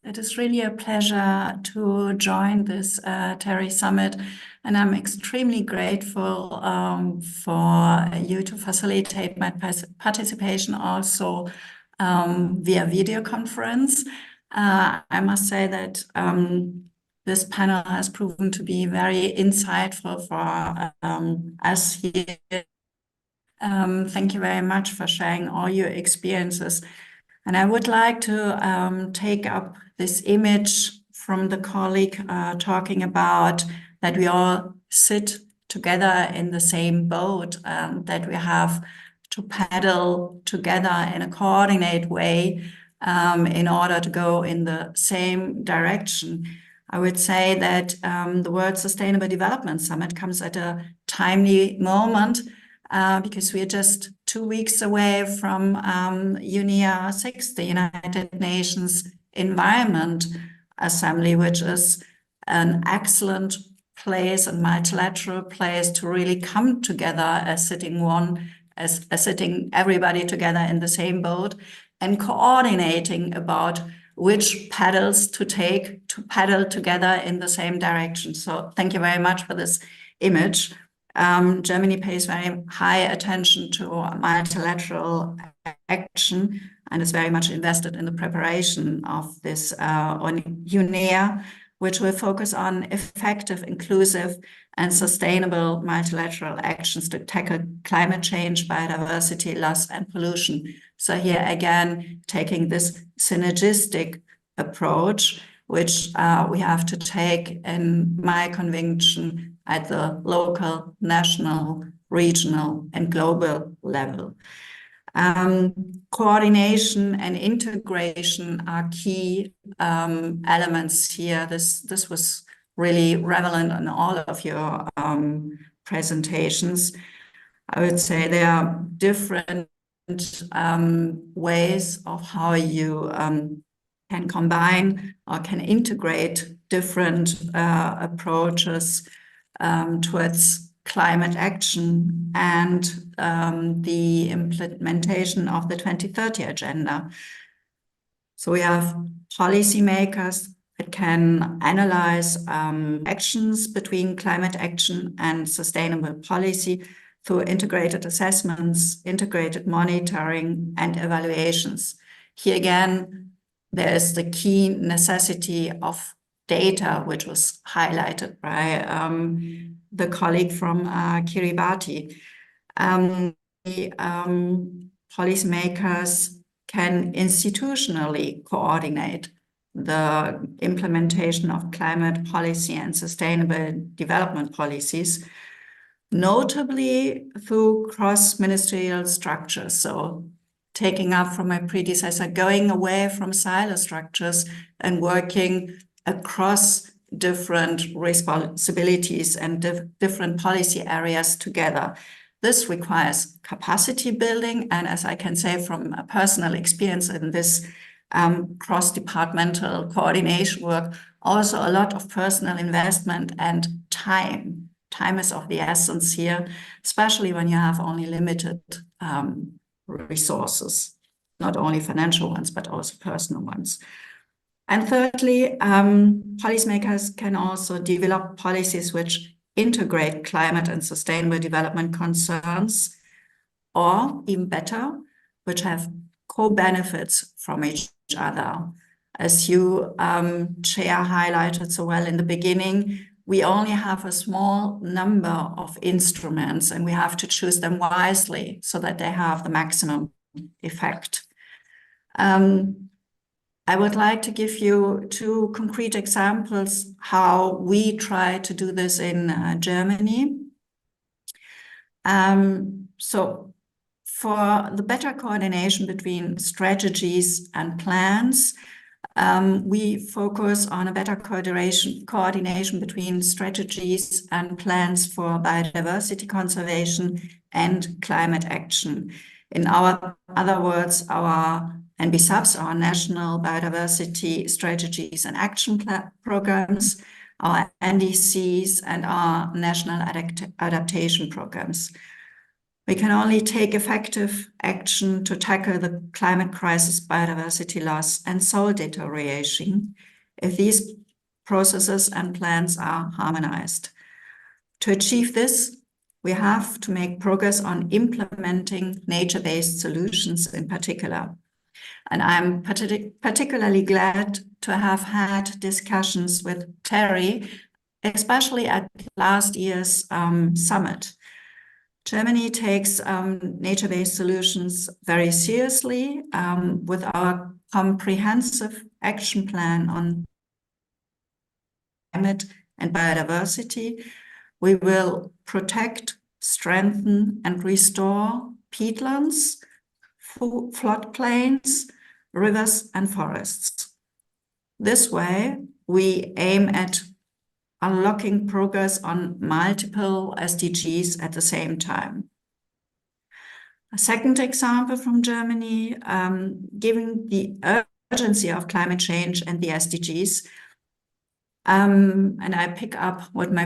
It is really a pleasure to join this TERI Summit, and I'm extremely grateful for you to facilitate my participation also via video conference. I must say that this panel has proven to be very insightful for us here. Thank you very much for sharing all your experiences. And I would like to take up this image from the colleague talking about that we all sit together in the same boat, that we have to paddle together in a coordinated way in order to go in the same direction. I would say that the World Sustainable Development Summit comes at a timely moment because we are just 2 weeks away from UNEA 6, the United Nations Environment Assembly, which is an excellent place, a multilateral place to really come together as sitting everybody together in the same boat and coordinating about which paddles to take to paddle together in the same direction. So thank you very much for this image. Germany pays very high attention to multilateral action and is very much invested in the preparation of this UNEA, which will focus on effective, inclusive, and sustainable multilateral actions to tackle climate change, biodiversity loss, and pollution. So here again, taking this synergistic approach, which we have to take, in my conviction, at the local, national, regional, and global level. Coordination and integration are key elements here. This was really relevant in all of your presentations. I would say there are different ways of how you can combine or can integrate different approaches towards climate action and the implementation of the 2030 agenda. So we have policymakers that can analyze actions between climate action and sustainable policy through integrated assessments, integrated monitoring, and evaluations. Here again, there is the key necessity of data, which was highlighted by the colleague from Kiribati. Policymakers can institutionally coordinate the implementation of climate policy and sustainable development policies, notably through cross-ministerial structures. So taking up from my predecessor, going away from silo structures and working across different responsibilities and different policy areas together. This requires capacity building, and as I can say from a personal experience in this cross-departmental coordination work, also a lot of personal investment and time. Time is of the essence here, especially when you have only limited resources, not only financial ones, but also personal ones. And thirdly, policymakers can also develop policies which integrate climate and sustainable development concerns, or even better, which have co-benefits from each other. As you, Chair, highlighted so well in the beginning, we only have a small number of instruments and we have to choose them wisely so that they have the maximum effect. I would like to give you 2 concrete examples how we try to do this in Germany. So for the better coordination between strategies and plans, we focus on a better coordination between strategies and plans for biodiversity conservation and climate action. In other words, our NBSUBs, our national biodiversity strategies and action programs, our NDCs, and our national adaptation programs. We can only take effective action to tackle the climate crisis, biodiversity loss, and soil deterioration if these processes and plans are harmonized. To achieve this, we have to make progress on implementing nature-based solutions in particular. And I'm particularly glad to have had discussions with TERI, especially at last year's summit. Germany takes nature-based solutions very seriously with our comprehensive action plan on climate and biodiversity. We will protect, strengthen, and restore peatlands, floodplains, rivers, and forests. This way, we aim at unlocking progress on multiple SDGs at the same time. A second example from Germany, given the urgency of climate change and the SDGs, and I pick up what my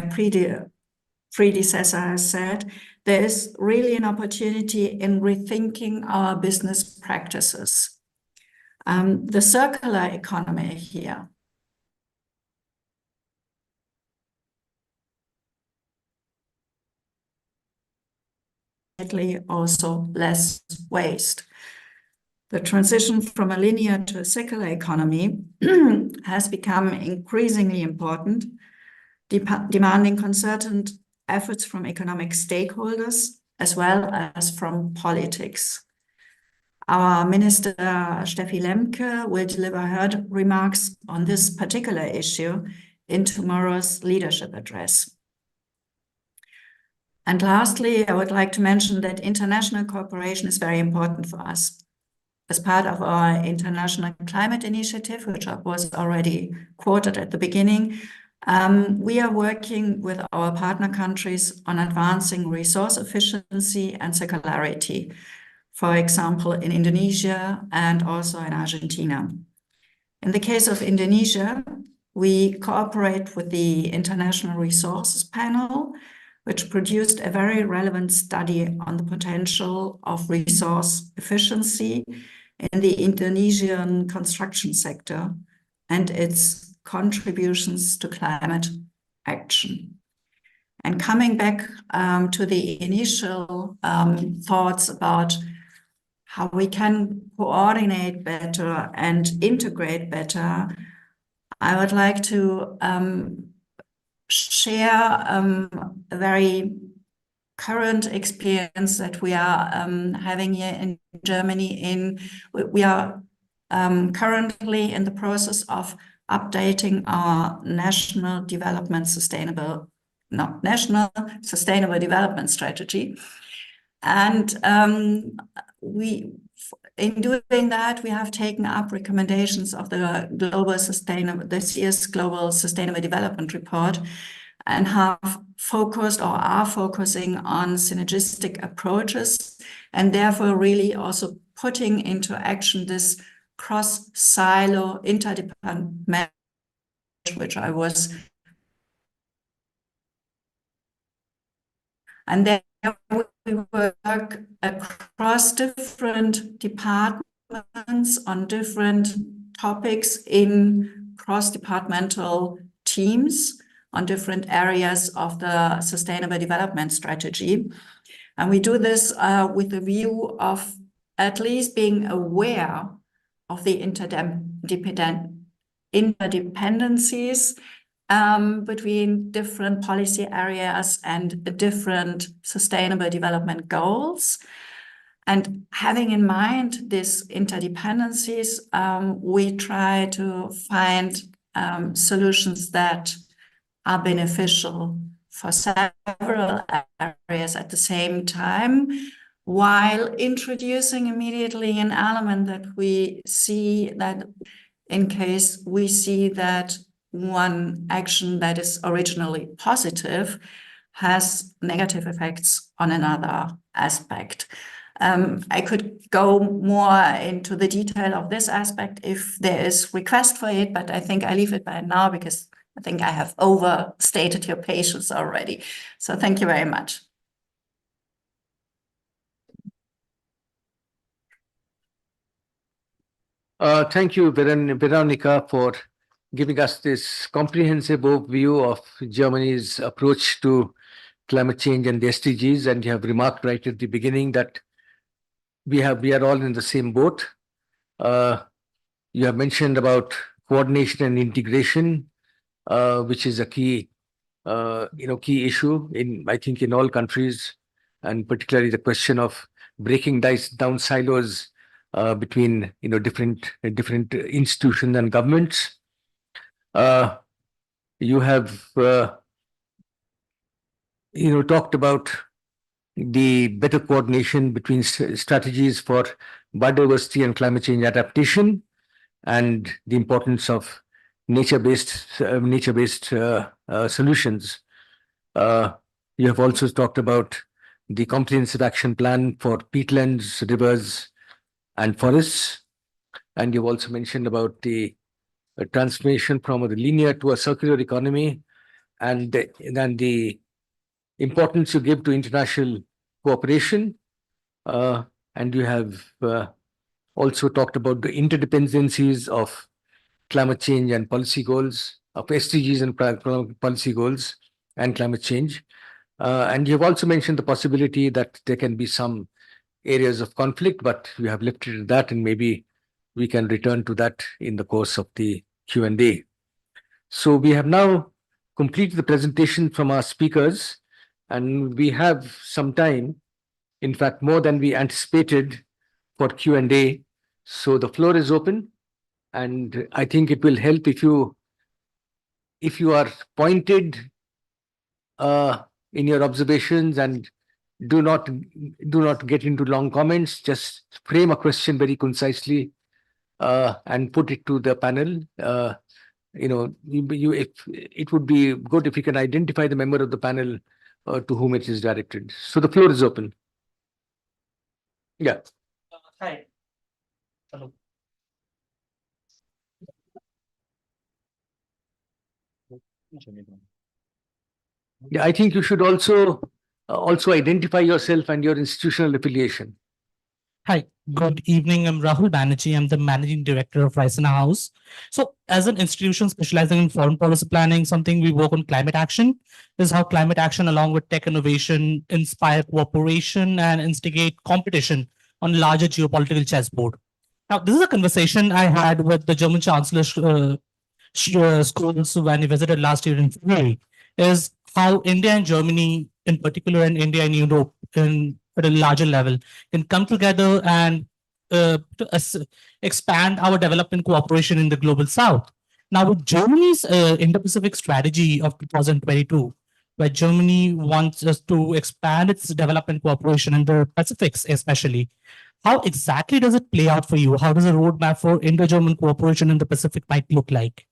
predecessor has said, there is really an opportunity in rethinking our business practices. The circular economy here. Also less waste. The transition from a linear to a circular economy has become increasingly important, demanding concerted efforts from economic stakeholders as well as from politics. Our Minister Steffi Lemke will deliver her remarks on this particular issue in tomorrow's leadership address. And lastly, I would like to mention that international cooperation is very important for us. As part of our International Climate Initiative, which was already quoted at the beginning, we are working with our partner countries on advancing resource efficiency and circularity, for example, in Indonesia and also in Argentina. In the case of Indonesia, we cooperate with the International Resources Panel, which produced a very relevant study on the potential of resource efficiency in the Indonesian construction sector and its contributions to climate action. And coming back to the initial thoughts about how we can coordinate better and integrate better, I would like to share a very current experience that we are having here in Germany. We are currently in the process of updating our national sustainable development strategy. And in doing that, we have taken up recommendations of this year's Global Sustainable Development Report and have focused or are focusing on synergistic approaches and therefore really also putting into action this cross-silo interdependent, which I was. And then we work across different departments on different topics in cross-departmental teams on different areas of the Sustainable Development Strategy. And we do this with the view of at least being aware of the interdependencies between different policy areas and different sustainable development goals. And having in mind these interdependencies, we try to find solutions that are beneficial for several areas at the same time, while introducing immediately an element that we see that in case we see that one action that is originally positive has negative effects on another aspect. I could go more into the detail of this aspect if there is request for it, but I think I leave it by now because I think I have overstated your patience already. So thank you very much. Thank you, Veronica, for giving us this comprehensive overview of Germany's approach to climate change and the SDGs. And you have remarked right at the beginning that we are all in the same boat. You have mentioned about coordination and integration, which is a key key issue in, I think, in all countries, and particularly the question of breaking down silos between different institutions and governments. You have talked about the better coordination between strategies for biodiversity and climate change adaptation, and the importance of nature-based solutions. You have also talked about the comprehensive action plan for peatlands, rivers, and forests, and you've also mentioned about the transformation from a linear to a circular economy, and then the importance you give to international cooperation, and you have also talked about the interdependencies of climate change and policy goals, of SDGs and policy goals and climate change. And you've also mentioned the possibility that there can be some areas of conflict, but you have lifted that, and maybe we can return to that in the course of the Q&A. So we have now completed the presentation from our speakers, and we have some time, in fact, more than we anticipated, for Q&A. So the floor is open, and I think it will help if you are pointed in your observations, and do not get into long comments. Just frame a question very concisely and put it to the panel. If it would be good if you can identify the member of the panel to whom it is directed. So the floor is open. Yeah. Hi. Hello. Yeah, I think you should also identify yourself and your institutional affiliation. Hi, good evening. I'm Rahul Banerjee. I'm the managing director of Rice House. So, as an institution specializing in foreign policy planning, something we work on climate action. This is how climate action, along with tech innovation, inspire cooperation and instigate competition on larger geopolitical chessboard. Now, this is a conversation I had with the German Chancellor schools when he visited last year in February, is how India and Germany, in particular, and India and Europe at a larger level, can come together and expand our development cooperation in the global south. Now, with Germany's Indo-Pacific strategy of 2022, where Germany wants us to expand its development cooperation in the Pacifics, especially, how exactly does it play out for you? How does a roadmap for Indo-German cooperation in the Pacific might look like?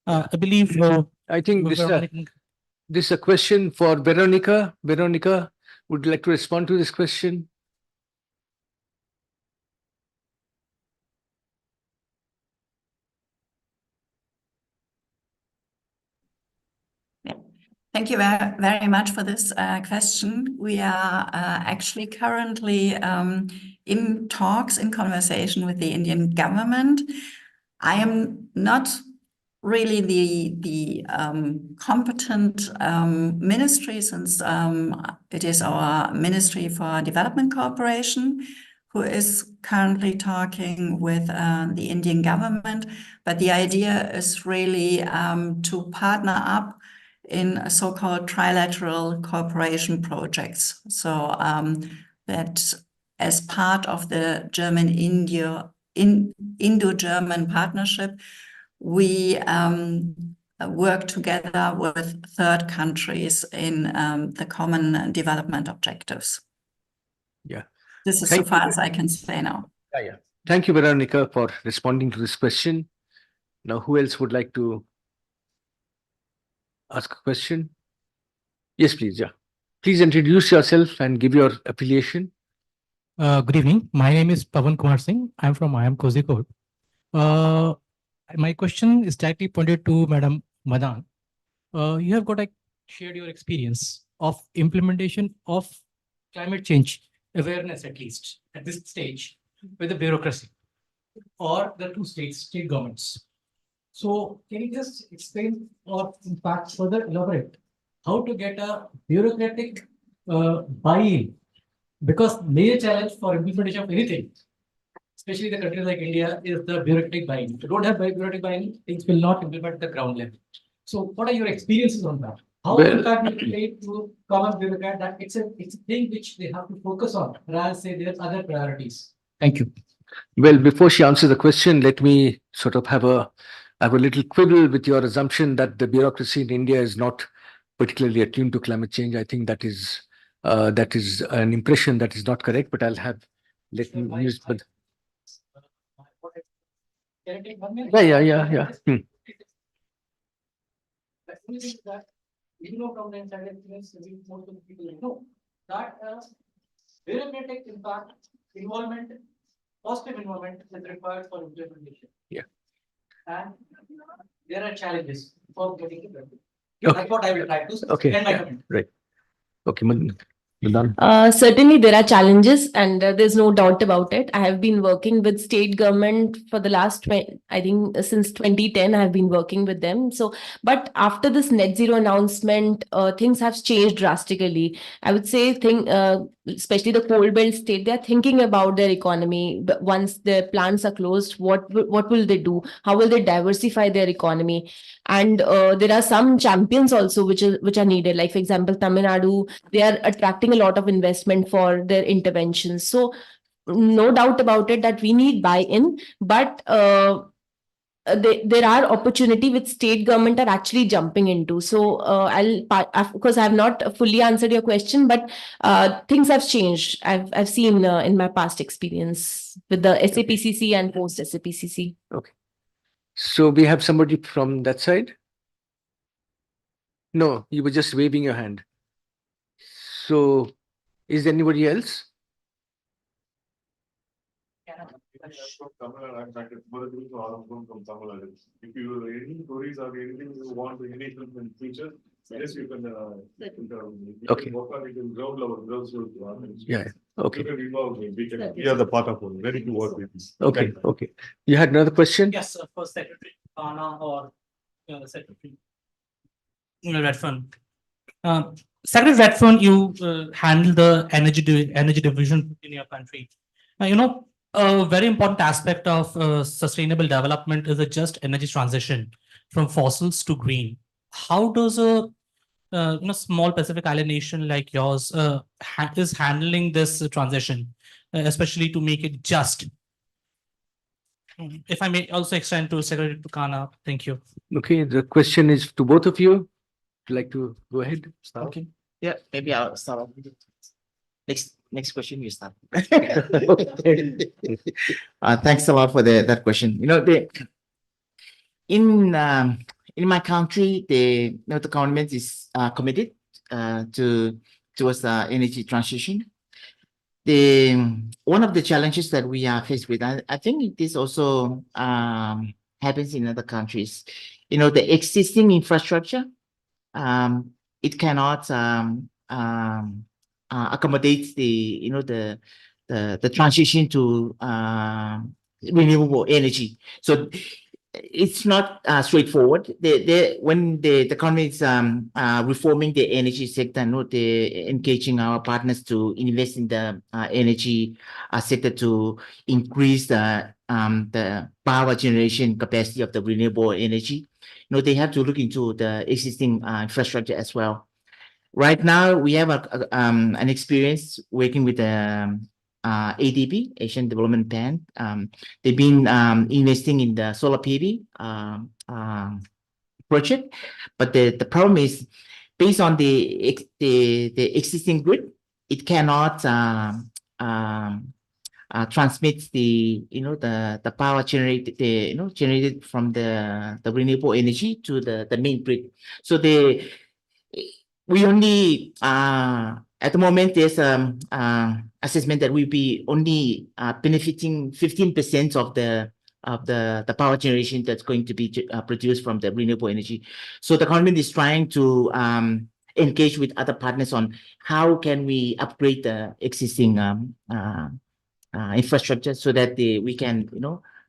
I believe. I think this is a question for Veronica. Veronica, would you like to respond to this question? Thank you very much for this question. We are actually currently in talks, in conversation with the Indian government. I am not really the competent ministry, since it is our Ministry for Development Cooperation who is currently talking with the Indian government. But the idea is really to partner up in so-called trilateral cooperation projects. So that as part of the Indo-German partnership, we work together with third countries in the common development objectives. Yeah. This is so far as I can say now. Yeah. Thank you, Veronica, for responding to this question. Now, who else would like to ask a question? Yes, please. Yeah. Please introduce yourself and give your affiliation. Good evening. My name is Pavan Kumar Singh. I'm from IIM Kozhikode. My question is directly pointed to Madam Madan. You have shared your experience of implementation of climate change awareness, at least at this stage, with the bureaucracy. or the two state governments. So can you just explain or in fact further elaborate how to get a bureaucratic buy-in? Because major challenge for implementation of anything, especially the countries like India, is the bureaucratic buy-in. If you don't have bureaucratic buy-in, things will not implement at the ground level. So what are your experiences on that? How Well- in fact you say to common bureaucrat that it's a thing which they have to focus on rather than say there's other priorities. Thank you. Well, before she answers the question, let me sort of have a little quibble with your assumption that the bureaucracy in India is not particularly attuned to climate change. I think that is an impression that is not correct, but let me use, but yeah. You know, from the inside experience, most of the people know that bureaucratic impact, involvement, positive involvement is required for implementation. Yeah. And there are challenges for getting it done. Okay. That's what I will try to Okay, end my yeah. comment. Right. Okay, Madan. Certainly, there are challenges, and there's no doubt about it. I have been working with state government for the last, I think, since 2010. I have been working with them. So, but after this net zero announcement, things have changed drastically. I would say, especially the coal belt state, they are thinking about their economy. But once their plants are closed, what will they do? How will they diversify their economy? And there are some champions also which are needed. Like for example, Tamil Nadu, they are attracting a lot of investment for their interventions. So no doubt about it that we need buy-in, but there are opportunity which state government are actually jumping into. So of course I have not fully answered your question, but things have changed. I've seen in my past experience with the SAPCC and post SAPCC. Okay. So we have somebody from that side? No, you were just waving your hand. So is there anybody else? If you any stories or anything you want to engage in future, yes, you can. Okay. Work on it in ground level, Yeah. Okay. You can involve me. We are the part of it. Ready to work with you. Okay. Okay. You had another question? Yes, for Secretary Anna or Secretary Redfern. Secretary Redfern, you handle the energy division in your country. A very important aspect of sustainable development is a just energy transition from fossils to green. How does a small Pacific Island nation like yours is handling this transition, especially to make it just? If I may also extend to Secretary Tukana, thank you. Okay, the question is to both of you. Would you like to go ahead? Okay. Yeah, maybe I'll start off. Next question, you start. Thanks a lot for that question. In my country, the government is committed towards energy transition. One of the challenges that we are faced with, I think this also happens in other countries. The existing infrastructure, it cannot accommodate the transition to renewable energy. So it's not straightforward. When the economy is reforming the energy sector, they're engaging our partners to invest in the energy sector to increase the power generation capacity of the renewable energy. They have to look into the existing infrastructure as well. Right now, we have an experience working with the ADB, Asian Development Bank. They've been investing in the solar PV project, but the problem is based on the existing grid, it cannot transmit the power generated from the renewable energy to the main grid. So we only at the moment there's assessment that we'll be only benefiting 15% of the power generation that's going to be produced from the renewable energy. So the government is trying to engage with other partners on how can we upgrade the existing infrastructure so that we can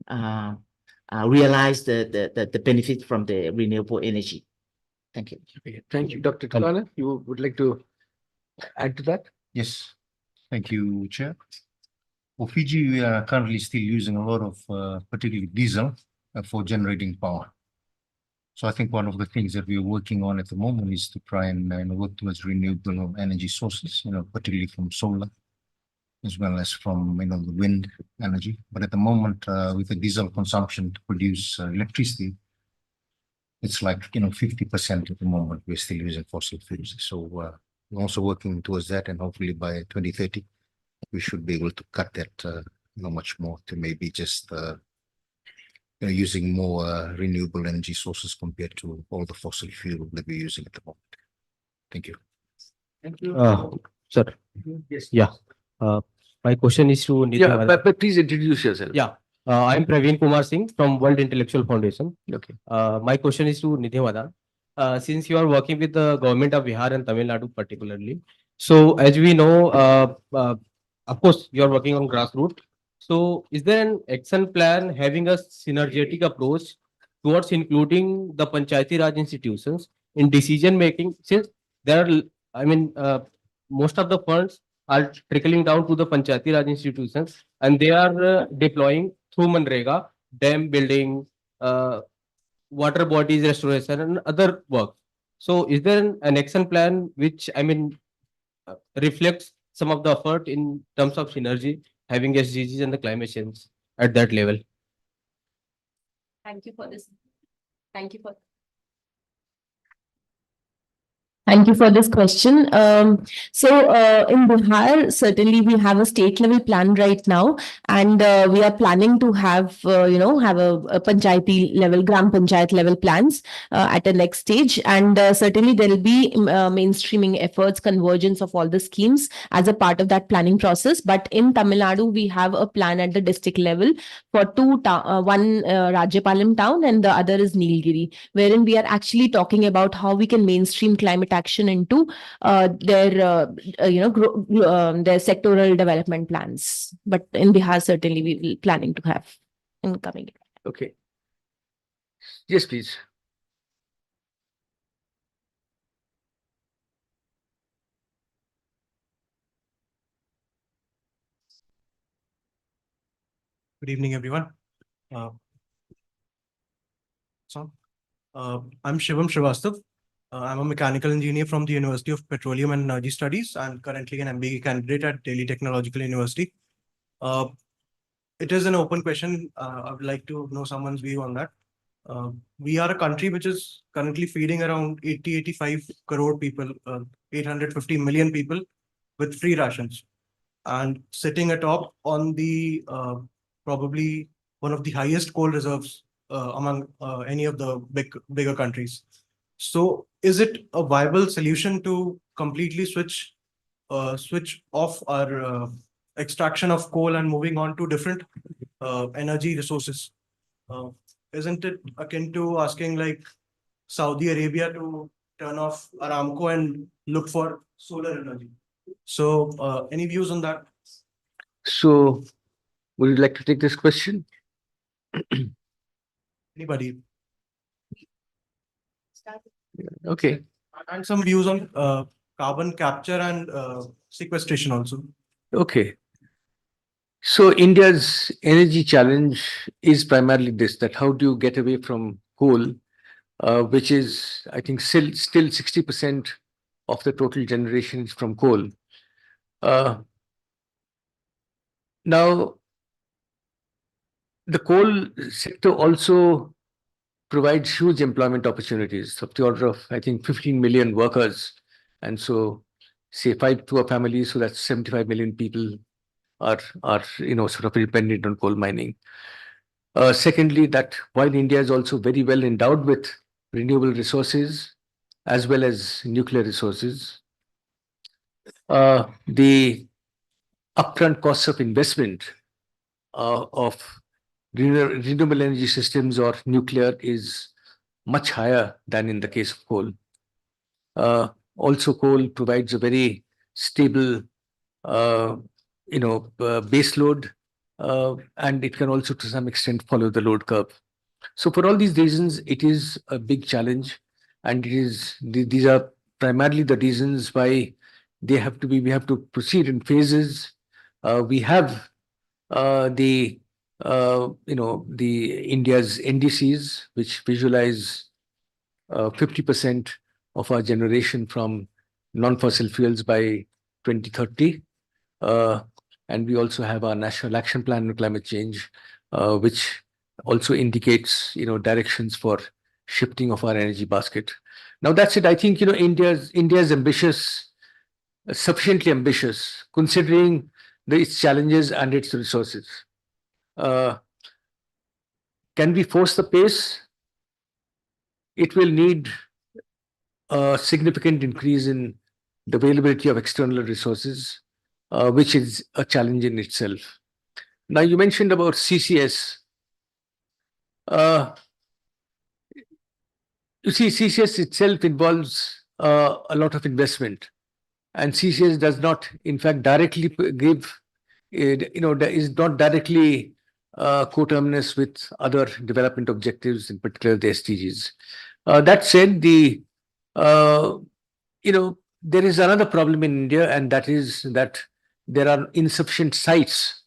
realize the benefit from the renewable energy. Thank you. Okay, thank you. Dr. Tukana, you would like to add to that? Yes, thank you, Chair. For Fiji, we are currently still using a lot of particularly diesel for generating power. So I think one of the things that we are working on at the moment is to try and work towards renewable energy sources, particularly from solar, as well as from the wind energy. But at the moment, with the diesel consumption to produce electricity, it's like 50% at the moment. We're still using fossil fuels. So we're also working towards that, and hopefully by 2030, we should be able to cut that much more to maybe just using more renewable energy sources compared to all the fossil fuel that we're using at the moment. Thank you. Thank you. Sir, Yes. yeah. My question is to Nidhi Yeah, Madam. but please introduce yourself. Yeah, I'm Praveen Kumar Singh from World Intellectual Foundation. Okay. My question is to Nidhi Madam. Since you are working with the government of Bihar and Tamil Nadu particularly, so as we know, of course, you are working on grassroots. So is there an action plan having a synergetic approach towards including the Panchayati Raj institutions in decision making? Since there are, I mean, most of the funds are trickling down to the Panchayati Raj institutions, and they are deploying through Manrega, dam building, water bodies restoration, and other work. So, is there an action plan which reflects some of the effort in terms of synergy, having SDGs and the climate change at that level? Thank you for this. Thank you for. Thank you for this question. In Bihar, certainly we have a state level plan right now, and we are planning to have a panchayati level, gram panchayat level plans at the next stage. And certainly there will be mainstreaming efforts, convergence of all the schemes as a part of that planning process. But in Tamil Nadu, we have a plan at the district level for one Rajyapalam town and the other is Nilgiri, wherein we are actually talking about how we can mainstream climate action into their sectoral development plans. But in Bihar, certainly we will planning to have in coming year. Okay. Yes, please. Good evening, everyone. I'm Shivam Srivastav. I'm a mechanical engineer from the University of Petroleum and Energy Studies and currently an MBA candidate at Delhi Technological University. It is an open question. I would like to know someone's view on that. We are a country which is currently feeding around 85 crore people, 850 million people with free rations, and sitting atop on the probably one of the highest coal reserves among any of the bigger countries. So is it a viable solution to completely switch off our extraction of coal and moving on to different energy resources? Isn't it akin to asking like Saudi Arabia to turn off Aramco and look for solar energy? So any views on that? So, would you like to take this question? Anybody? Okay. And some views on carbon capture and sequestration also. Okay. So India's energy challenge is primarily this, that how do you get away from coal, which is, I think, still 60% of the total generation is from coal. Now, the coal sector also provides huge employment opportunities of the order of, I think, 15 million workers. And so, say 5 to a family, so that's 75 million people are sort of dependent on coal mining. Secondly, that while India is also very well endowed with renewable resources as well as nuclear resources, the upfront costs of investment of renewable energy systems or nuclear is much higher than in the case of coal. Also, coal provides a very stable, base load and it can also to some extent follow the load curve. So for all these reasons, it is a big challenge, and these are primarily the reasons why we have to proceed in phases. We have the the India's NDCs, which visualize 50% of our generation from non-fossil fuels by 2030. And we also have our National Action Plan on Climate Change, which also indicates, directions for shifting of our energy basket. Now, that's it. I think, India's ambitious, sufficiently ambitious, considering its challenges and its resources. Can we force the pace? It will need a significant increase in the availability of external resources, which is a challenge in itself. Now, you mentioned about CCS. You see, CCS itself involves a lot of investment, and CCS does not, in fact, directly give, is not directly coterminous with other development objectives, in particular the SDGs. That said, there is another problem in India, and that is that there are insufficient sites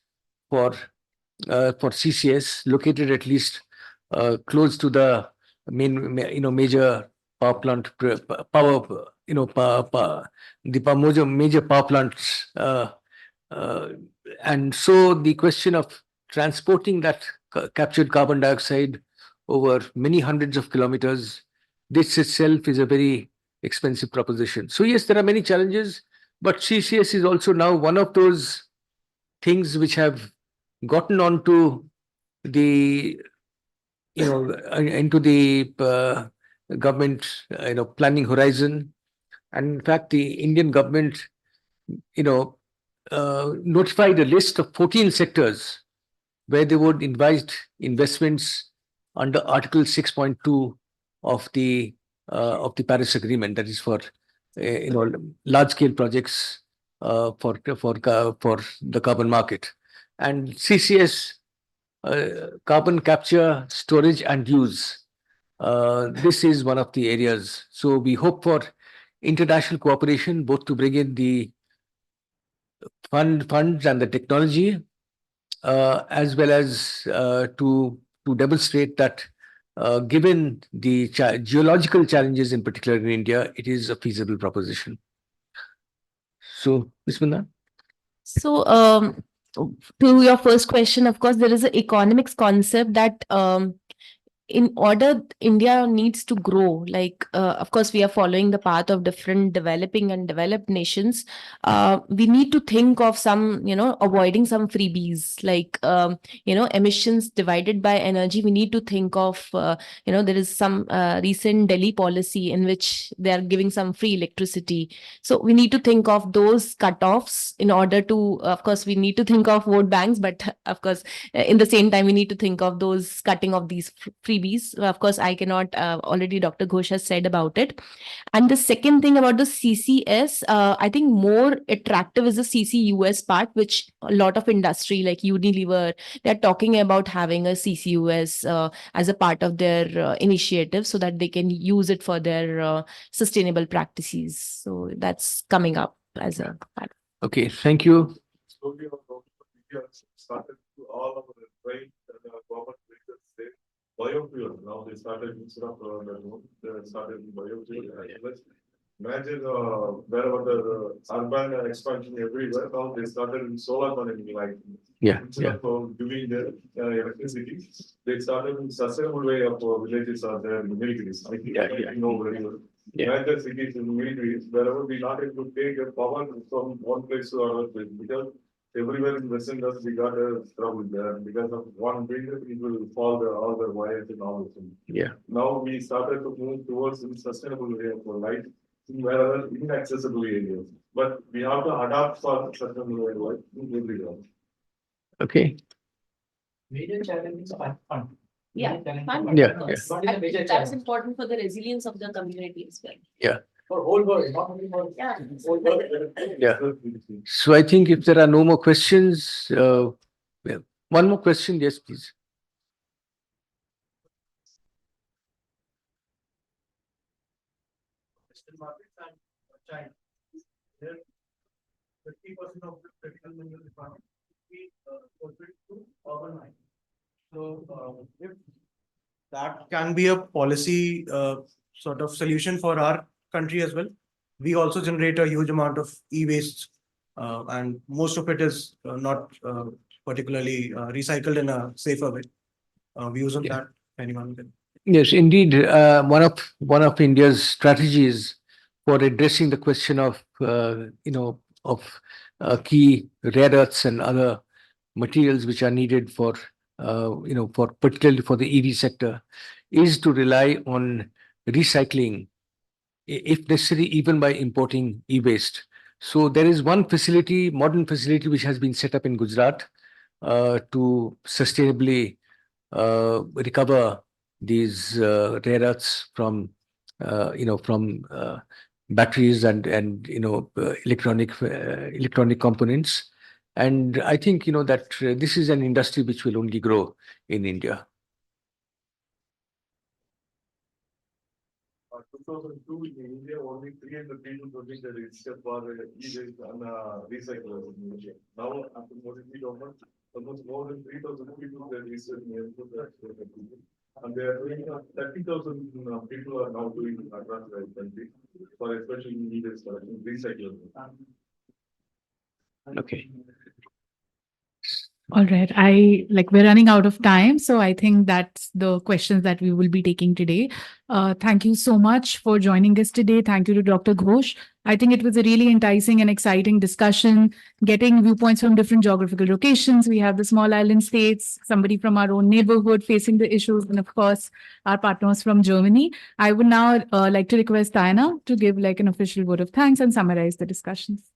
for CCS located at least close to the major power plant power the major power plants, and so the question of transporting that captured carbon dioxide over many hundreds of kilometers, this itself is a very expensive proposition. So yes, there are many challenges, but CCS is also now one of those things which have gotten onto the into the government planning horizon. And in fact, the Indian government notified a list of 14 sectors where they would invite investments under Article 6.2 of the Paris Agreement, that is for large scale projects for the carbon market. And CCS, carbon capture, storage and use, this is one of the areas. So we hope for international cooperation, both to bring in the funds and the technology, as well as to demonstrate that given the geological challenges, in particular in India, it is a feasible proposition. So, Ms. Munda? So, to your first question, of course, there is an economics concept that in order India needs to grow, like, of course, we are following the path of different developing and developed nations. We need to think of some, avoiding some freebies, like, emissions divided by energy. We need to think of, there is some recent Delhi policy in which they are giving some free electricity. So we need to think of those cutoffs in order to, of course, we need to think of vote banks, but of course, in the same time, we need to think of those cutting of these freebies. Of course, I cannot, already Dr. Ghosh has said about it. And the second thing about the CCS, I think more attractive is the CCUS part, which a lot of industry like Unilever, they're talking about having a CCUS as a part of their initiative so that they can use it for their sustainable practices. So that's coming up as a part. Okay, thank you. Slowly, our government started to all over the train and government vehicles say biofuel. Now they started instead of they started biofuel. Imagine wherever the urban expansion everywhere, now they started in solar panel light. Instead of doing the electricity, they started in sustainable way of villages are there in the militaries. I think you know very well. Major cities in the militaries, wherever we not able to take a power from one place to another place, because everywhere in Western Ghats we got a trouble there because of one reason people fall all the wires and all of them. Now we started to move towards a sustainable way of light in wherever inaccessible areas. But we have to adapt for sustainable way of life in everywhere. Okay. Major challenges are fund. Yeah, That's important for the resilience of the community as well. For whole world, not only for whole world. So I think if there are no more questions, One more question, yes, please. Western markets and China. There, 50% of the critical mineral requirement we fulfilled through urban mining. So, if that can be a policy sort of solution for our country as well. We also generate a huge amount of e-waste, and most of it is not particularly recycled in a safer way. Views on Yeah. that, anyone can. Yes, indeed. One of India's strategies for addressing the question of key rare earths and other materials which are needed for for particularly for the EV sector is to rely on recycling, if necessary, even by importing e-waste. So there is one facility, modern facility, which has been set up in Gujarat to sustainably recover these rare earths from batteries and electronic components. And I think that this is an industry which will only grow in India. 2002 in India, only 300 people produced the register for e-waste and recyclers in India. Now, after Modi government, almost more than 3,000 people they registered in India. And they are doing 30,000 people are now doing across the country for especially e-waste collection, recycling. Okay. All right. We're running out of time. So I think that's the questions that we will be taking today. Thank you so much for joining us today. Thank you to Dr. Ghosh. I think it was a really enticing and exciting discussion, getting viewpoints from different geographical locations. We have the small island states, somebody from our own neighborhood facing the issues, and of course, our partners from Germany. I would now like to request Diana to give an official word of thanks and summarize the discussions.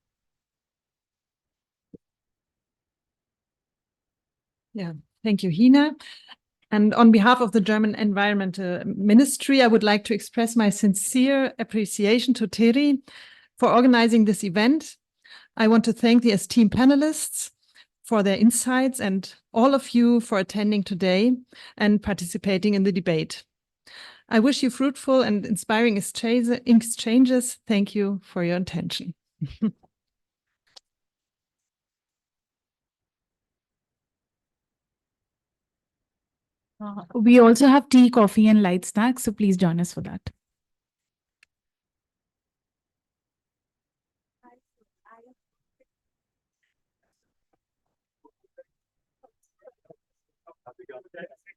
Yeah, thank you, Hina. And on behalf of the German Environmental Ministry, I would like to express my sincere appreciation to TERI for organizing this event. I want to thank the esteemed panelists for their insights and all of you for attending today and participating in the debate. I wish you fruitful and inspiring exchanges. Thank you for your attention. We also have tea, coffee, and light snacks, so please join us for that.